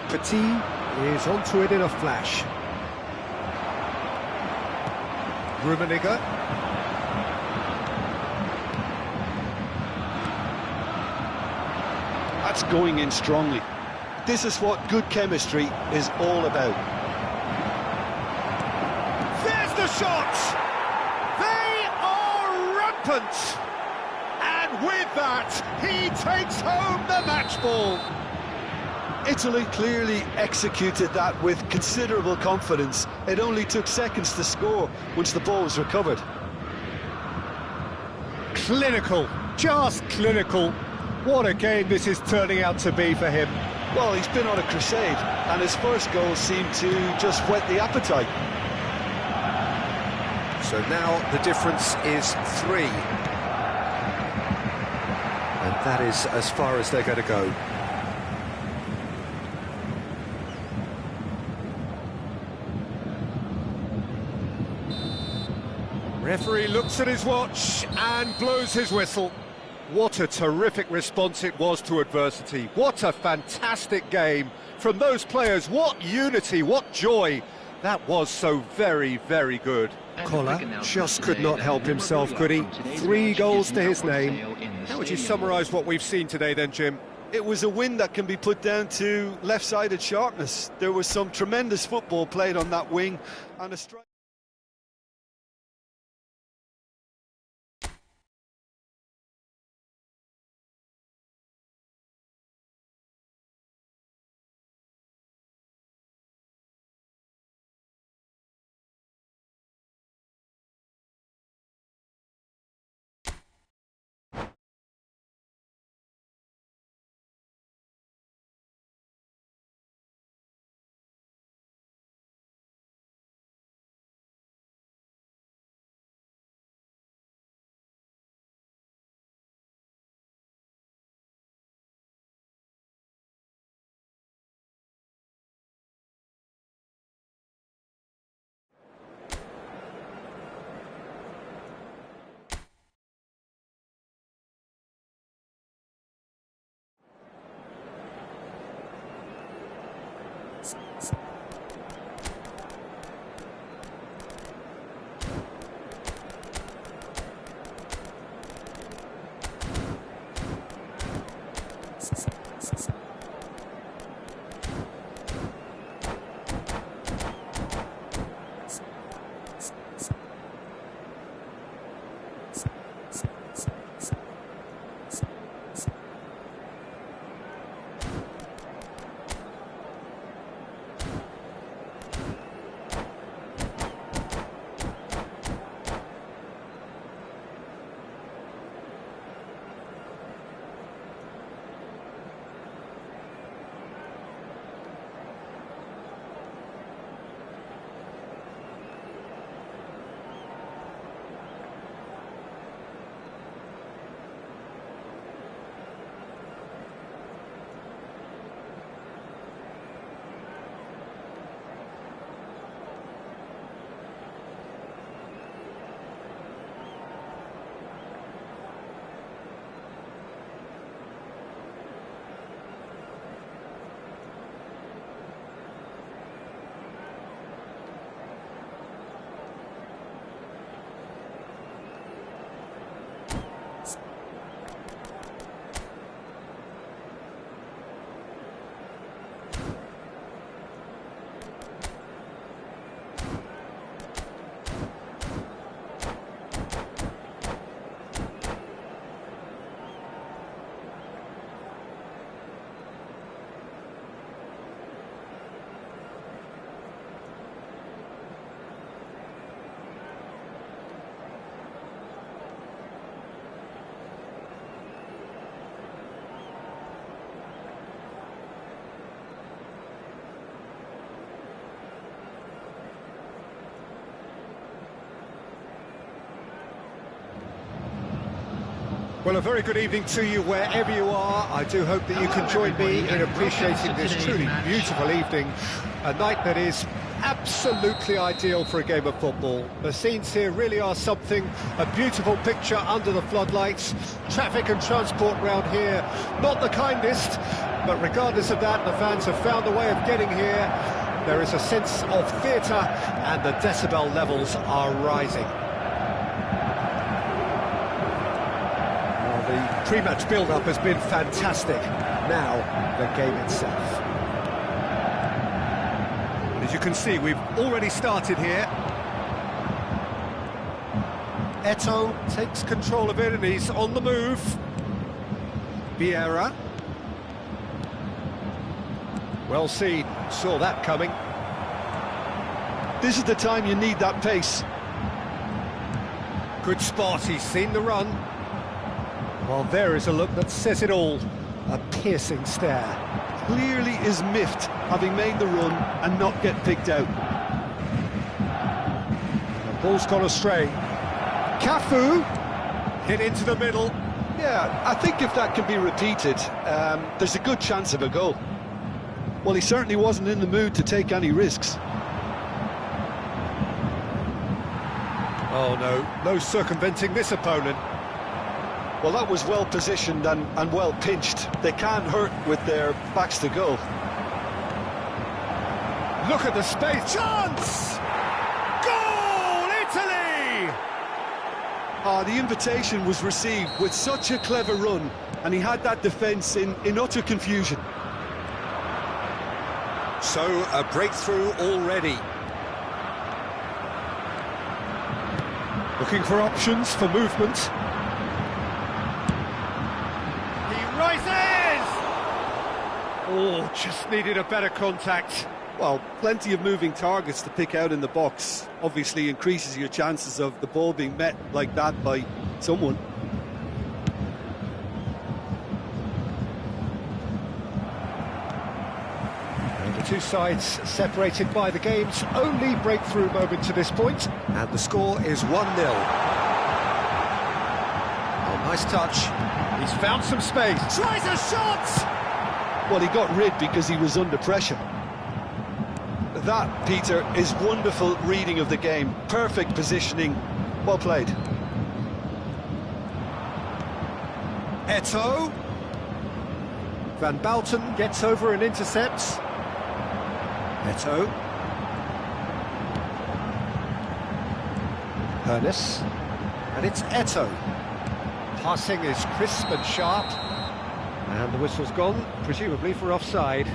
A: Petit is onto it in a flash. Rummenigge.
B: That's going in strongly. This is what good chemistry is all about.
A: There's the shot! They are rampant! And with that, he takes home the match ball.
B: Italy clearly executed that with considerable confidence. It only took seconds to score once the ball was recovered.
A: Clinical, just clinical. What a game this is turning out to be for him.
B: Well, he's been on a crusade, and his first goal seemed to just whet the appetite.
A: So now the difference is 3. And that is as far as they're going to go. Referee looks at his watch and blows his whistle. What a terrific response it was to adversity. What a fantastic game from those players. What unity, what joy. That was so very, very good. Koller just could not help himself, could he? 3 goals to his name. How would you summarise what we've seen today then, Jim?
B: It was a win that can be put down to left-sided sharpness. There was some tremendous football played on that wing, and a strike.
A: Well, a very good evening to you wherever you are. I do hope that you can join me in appreciating this truly beautiful evening, a night that is absolutely ideal for a game of football. The scenes here really are something, a beautiful picture under the floodlights. Traffic and transport round here, not the kindest, but regardless of that, the fans have found a way of getting here. There is a sense of theatre and the decibel levels are rising. The pre-match build-up has been fantastic. Now, the game itself. As you can see, we've already started here. Eto'o takes control of it and he's on the move. Vieira. Well seen, saw that coming.
B: This is the time you need that pace.
A: Good spot, he's seen the run. Well, there is a look that says it all. A piercing stare.
B: Clearly is miffed, having made the run and not get picked out.
A: The ball's gone astray. Cafu hit into the middle.
B: Yeah, I think if that can be repeated, there's a good chance of a goal. Well, he certainly wasn't in the mood to take any risks.
A: Oh no, no circumventing this opponent.
B: Well, that was well positioned and well pinched. They can't hurt with their backs to goal.
A: Look at the space. Chance! Goal, Italy!
B: The invitation was received with such a clever run, and he had that defence in utter confusion.
A: So, a breakthrough already. Looking for options for movement. Rises! Oh, just needed a better contact.
B: Well, plenty of moving targets to pick out in the box. Obviously increases your chances of the ball being met like that by someone.
A: And the two sides separated by the game's only breakthrough moment to this point. And the score is 1-0. Oh, nice touch. He's found some space. Tries a shot!
B: Well, he got rid because he was under pressure. That, Peter, is wonderful reading of the game. Perfect positioning. Well played.
A: Eto'o. Van Bouten gets over and intercepts. Eto'o. Pernis. And it's Eto'o. Passing is crisp and sharp, and the whistle's gone, presumably for offside.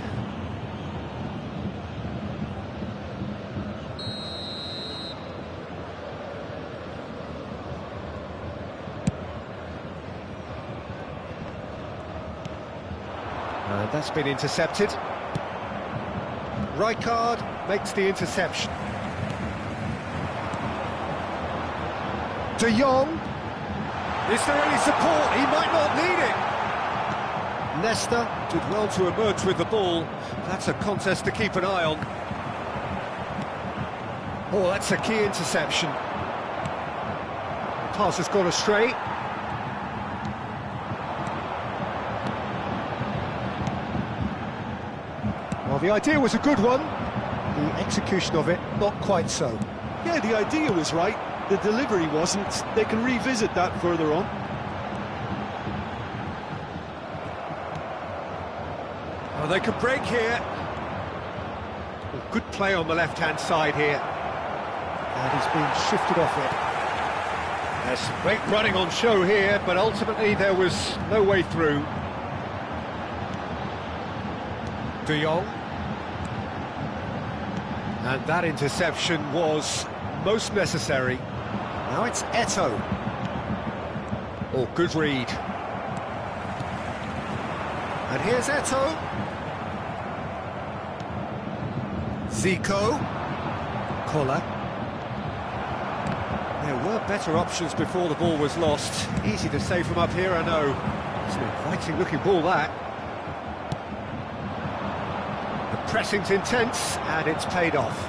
A: And that's been intercepted. Rijkaard makes the interception. De Jong. Is there any support? He might not need it. Nesta did well to emerge with the ball. That's a contest to keep an eye on. Oh, that's a key interception. The pass has gone astray. Well, the idea was a good one. The execution of it, not quite so.
B: Yeah, the idea was right. The delivery wasn't. They can revisit that further on.
A: Oh, they could break here. Oh, good play on the left-hand side here. And he's been shifted off it. There's some great running on show here, but ultimately there was no way through. De Jong. And that interception was most necessary. Now it's Eto'o. Oh, good read. And here's Eto'o. Zico. Koller. There were better options before the ball was lost. Easy to say from up here, I know. It's an inviting looking ball, that. The pressing's intense, and it's paid off.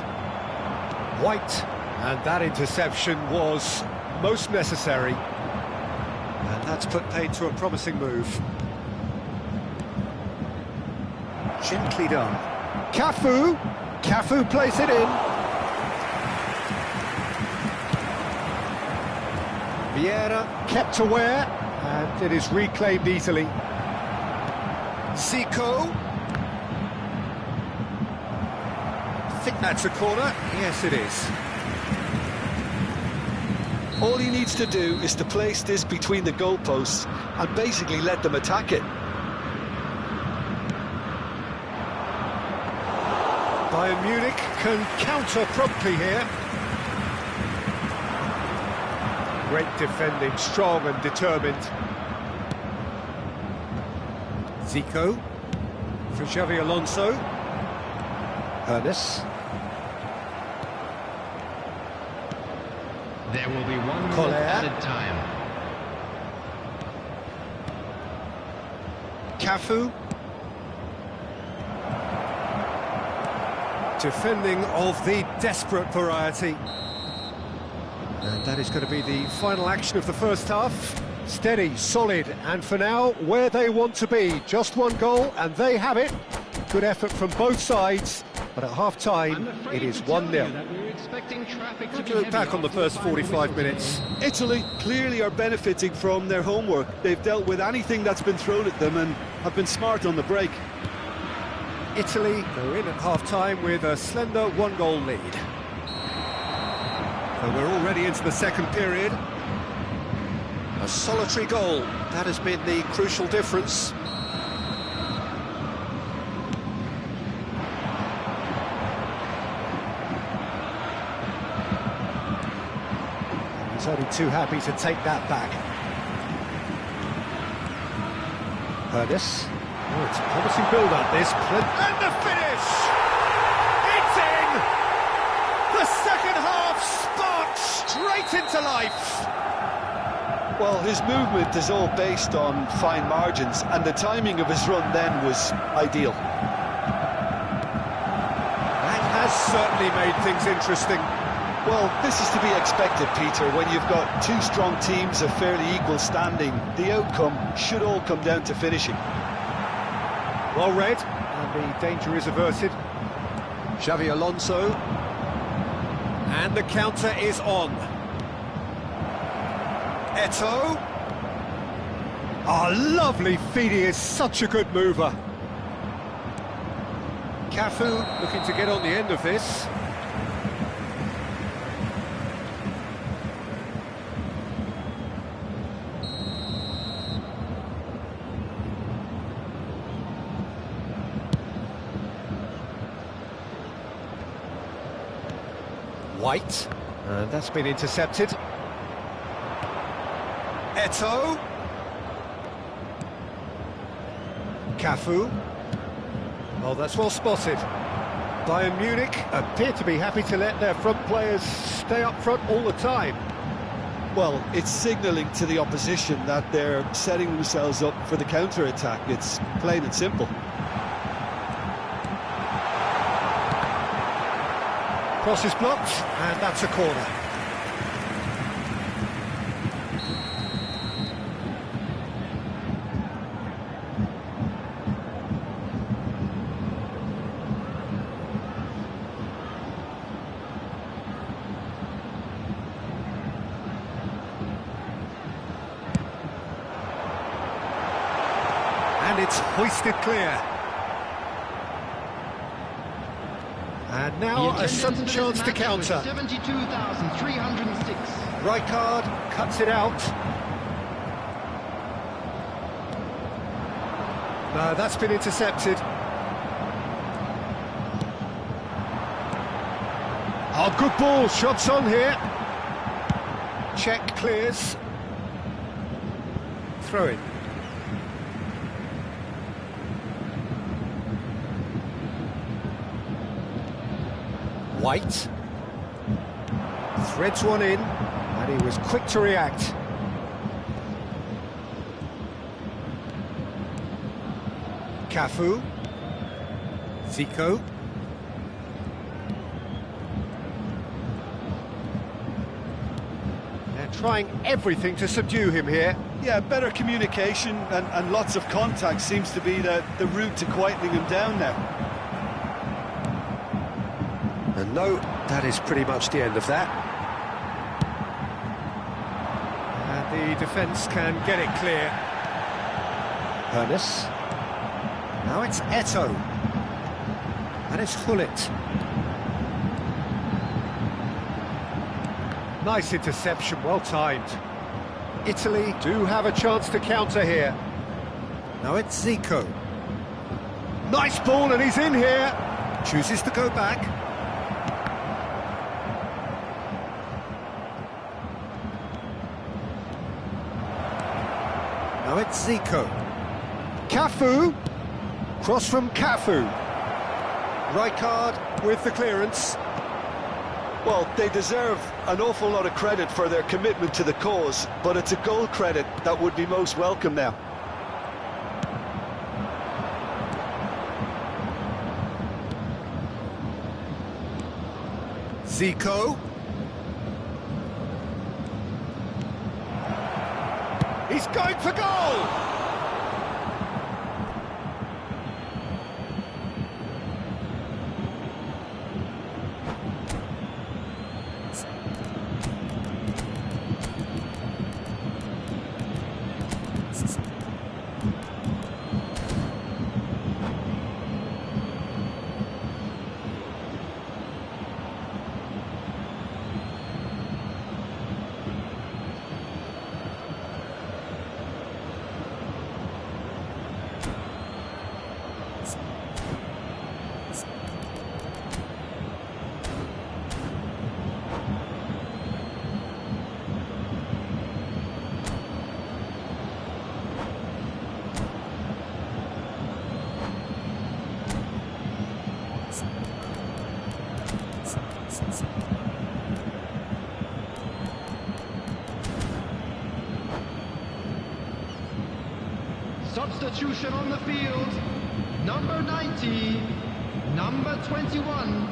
A: White. And that interception was most necessary. And that's put paid to a promising move. Gently done. Cafu! Cafu plays it in. Vieira kept aware, and it is reclaimed easily. Zico. I think that's a corner. Yes, it is.
B: All he needs to do is to place this between the goalposts and basically let them attack it.
A: Bayern Munich can counter promptly here. Great defending, strong and determined. Zico for Xavi Alonso. Ernest.
C: There will be 1 minute
A: Collier.
C: added time.
A: Cafu. Defending of the desperate variety. And that is going to be the final action of the first half. Steady, solid, and for now, where they want to be. Just one goal, and they have it. Good effort from both sides, but at half-time, it is 1-0. Let's look back on the first 45 minutes.
B: Italy clearly are benefiting from their homework. They've dealt with anything that's been thrown at them and have been smart on the break.
A: Italy go in at half-time with a slender 1-goal lead. So we're already into the second period. A solitary goal, that has been the crucial difference. He's only too happy to take that back. Ernest. Oh, it's a promising build-up, this. And the finish! It's in! The second half sparked straight into life!
B: Well, his movement is all based on fine margins, and the timing of his run then was ideal.
A: That has certainly made things interesting.
B: Well, this is to be expected, Peter. When you've got two strong teams of fairly equal standing, the outcome should all come down to finishing.
A: Well read, and the danger is averted. Xavi Alonso. And the counter is on. Eto'o. Ah, lovely feed, he is such a good mover. Cafu looking to get on the end of this. White, and that's been intercepted. Eto'o. Cafu. Oh, that's well spotted. Bayern Munich appear to be happy to let their front players stay up front all the time.
B: Well, it's signalling to the opposition that they're setting themselves up for the counter-attack. It's plain and simple.
A: Cross is blocked, and that's a corner. And it's hoisted clear. And now a sudden chance to counter.
C: 72,306.
A: Rijkaard cuts it out. No, that's been intercepted. Oh, good ball, shots on here. Check clears. Throw it. White threads one in, and he was quick to react. Cafu, Zico, they're trying everything to subdue him here.
B: Yeah, better communication and lots of contact seems to be the route to quietening him down now.
A: And no, that is pretty much the end of that. And the defence can get it clear. Ernest. Now it's Eto'o. And it's Gullit. Nice interception, well timed. Italy do have a chance to counter here. Now it's Zico. Nice ball, and he's in here. Chooses to go back. Now it's Zico. Cafu. Cross from Cafu. Rijkaard with the clearance.
B: Well, they deserve an awful lot of credit for their commitment to the cause, but it's a goal credit that would be most welcome now.
A: Zico. He's going for goal!
C: Substitution on the field. Number 90, number 21,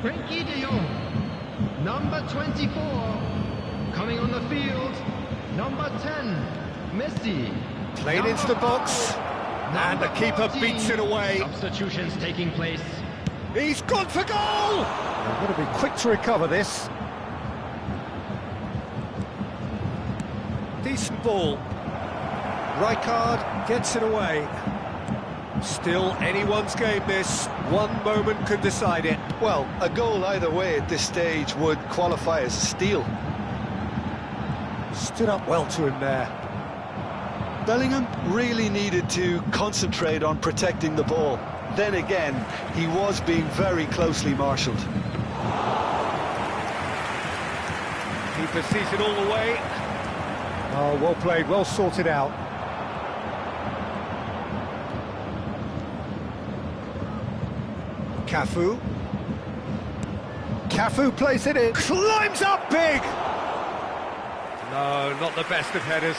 C: Frenkie de Jong. Number 24, coming on the field, number 10, Messi.
A: Played into the box, and the keeper
C: 14.
A: beats it away.
C: Substitutions taking place.
A: He's gone for goal! They've got to be quick to recover this. Decent ball. Rijkaard gets it away. Still anyone's game this. One moment could decide it.
B: Well, a goal either way at this stage would qualify as a steal.
A: Stood up well to him there.
B: Bellingham really needed to concentrate on protecting the ball. Then again, he was being very closely marshalled.
A: Keeper sees it all the way. Oh, well played, well sorted out. Cafu. Cafu plays it in. Climbs up big! No, not the best of headers.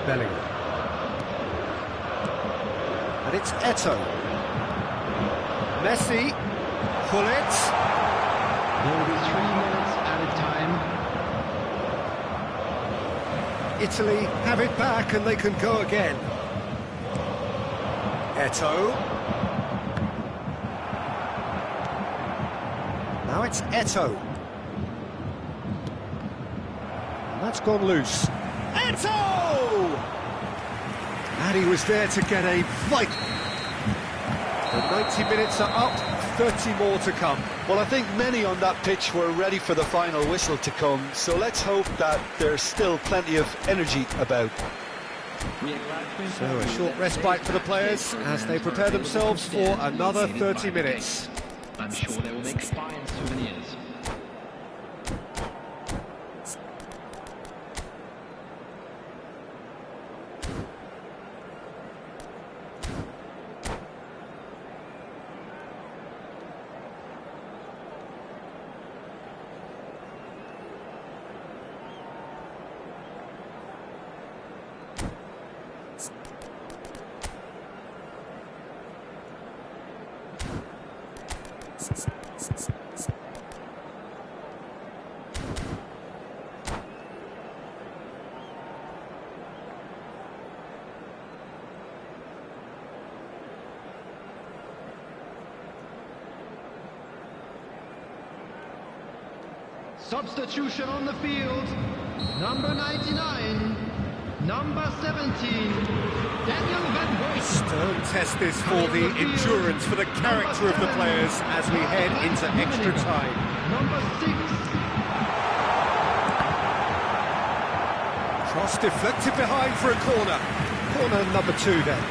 A: Bellingham. And it's Eto'o. Messi. Gullit.
C: There will be 3 minutes added time.
A: Italy have it back and they can go again. Eto'o. Now it's Eto'o. And that's gone loose. Eto'o! And he was there to get a vital. The 90 minutes are up, 30 more to come.
B: Well, I think many on that pitch were ready for the final whistle to come, so let's hope that there's still plenty of energy about.
A: So a short respite for the players as they prepare themselves for another 30 minutes.
D: I'm sure they will make fine souvenirs.
C: Substitution on the field. Number 99. Number 17. Daniel Van Boyk.
A: Stern test this for the endurance, for the character of the players as we head into extra time.
C: Number 6.
A: Cross deflected behind for a corner. Corner number 2 then.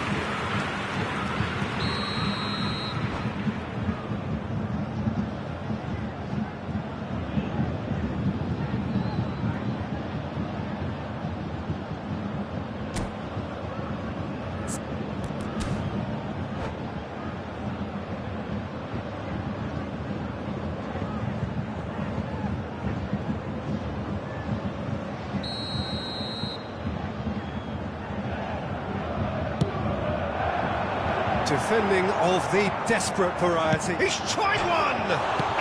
A: Defending of the desperate variety. He's tried one!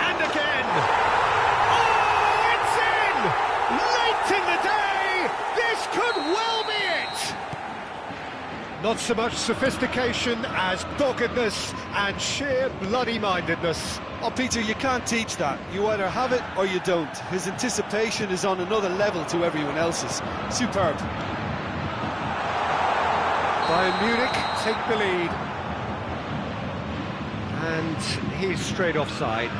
A: And again! Oh, it's in! Late in the day! This could well be it! Not so much sophistication as doggedness and sheer bloody-mindedness.
B: Oh, Peter, you can't teach that. You either have it or you don't. His anticipation is on another level to everyone else's. Superb.
A: Bayern Munich take the lead. And he's straight offside.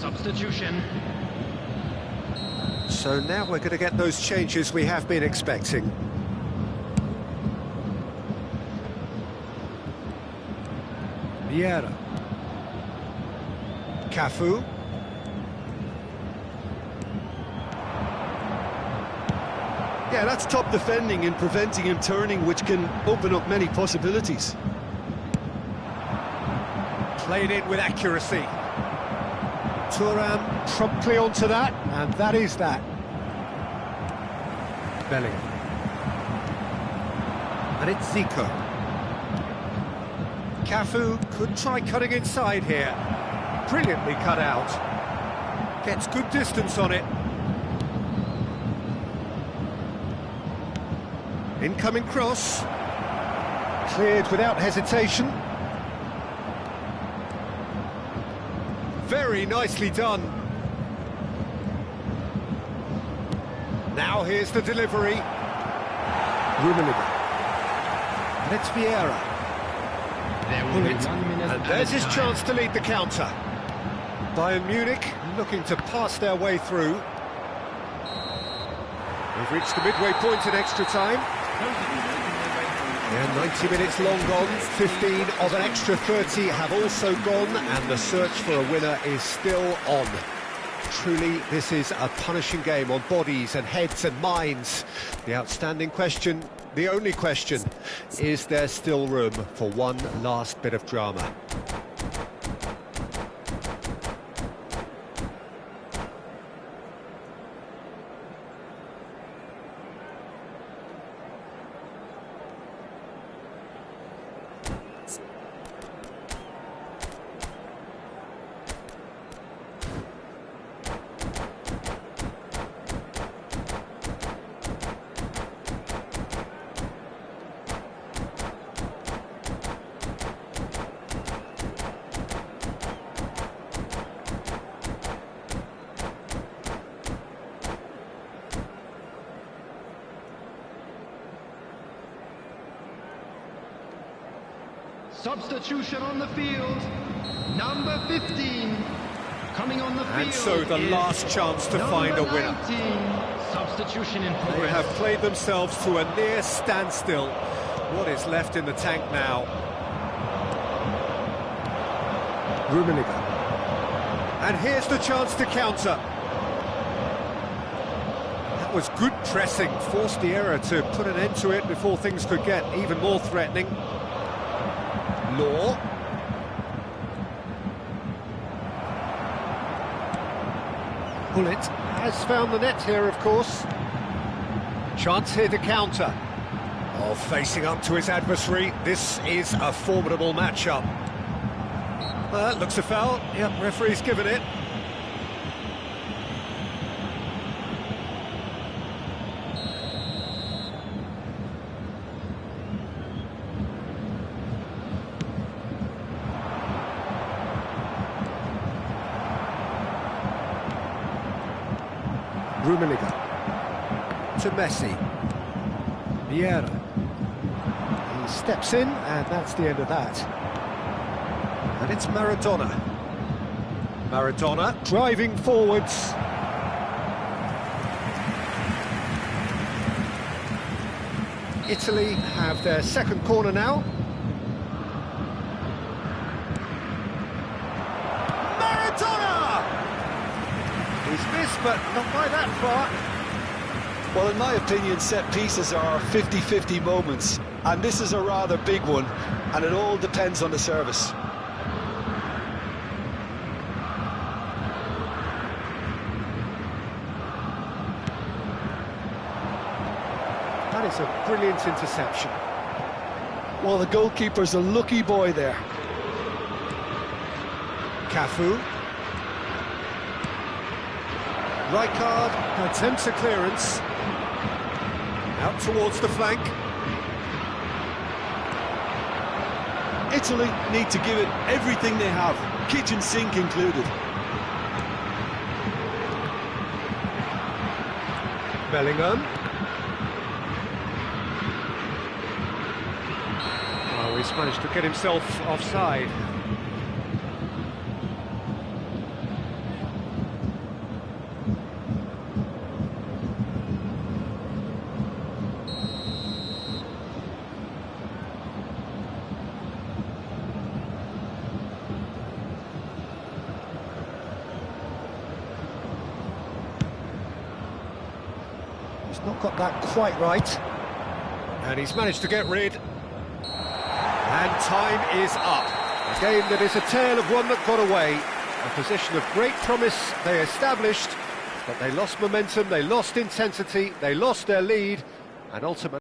C: Substitution.
A: So now we're going to get those changes we have been expecting. Vieira. Cafu.
B: Yeah, that's top defending and preventing him turning, which can open up many possibilities.
A: Played in with accuracy. Thuram promptly onto that, and that is that. Bellingham. And it's Zico. Cafu could try cutting inside here. Brilliantly cut out. Gets good distance on it. Incoming cross. Cleared without hesitation. Very nicely done. Now here's the delivery. Rummenigge. And it's Vieira.
C: There will be 1 minute
A: And there's his
C: added
A: chance to lead the counter. Bayern Munich looking to pass their way through. We've reached the midway point in extra time. Yeah, 90 minutes long gone, 15 of an extra 30 have also gone, and the search for a winner is still on. Truly, this is a punishing game on bodies and heads and minds. The outstanding question, the only question, is there still room for one last bit of drama?
C: Substitution on the field. Number 15, coming on the field.
A: And so the
C: is
A: last chance to find a winner.
C: 19. Substitution in
A: They
C: progress.
A: have played themselves to a near standstill. What is left in the tank now? Rummenigge. And here's the chance to counter. That was good pressing, forced the error to put an end to it before things could get even more threatening. Law. Bullet has found the net here, of course. Chance here to counter. Oh, facing up to his adversary. This is a formidable matchup. Looks a foul. Yep, referee's given it. Rummenigge to Messi. Vieira. He steps in, and that's the end of that. And it's Maradona. Maradona driving forwards. Italy have their second corner now. Maradona! He's missed, but not by that far.
B: Well, in my opinion, set pieces are 50-50 moments, and this is a rather big one, and it all depends on the service.
A: That is a brilliant interception.
B: Well, the goalkeeper's a lucky boy there.
A: Cafu. Rijkaard attempts a clearance. Out towards the flank.
B: Italy need to give it everything they have, kitchen sink included.
A: Bellingham. Oh, he's managed to get himself offside. He's not got that quite right. And he's managed to get rid. And time is up. A game that is a tale of one that got away. A position of great promise they established, but they lost momentum, they lost intensity, they lost their lead, and ultimately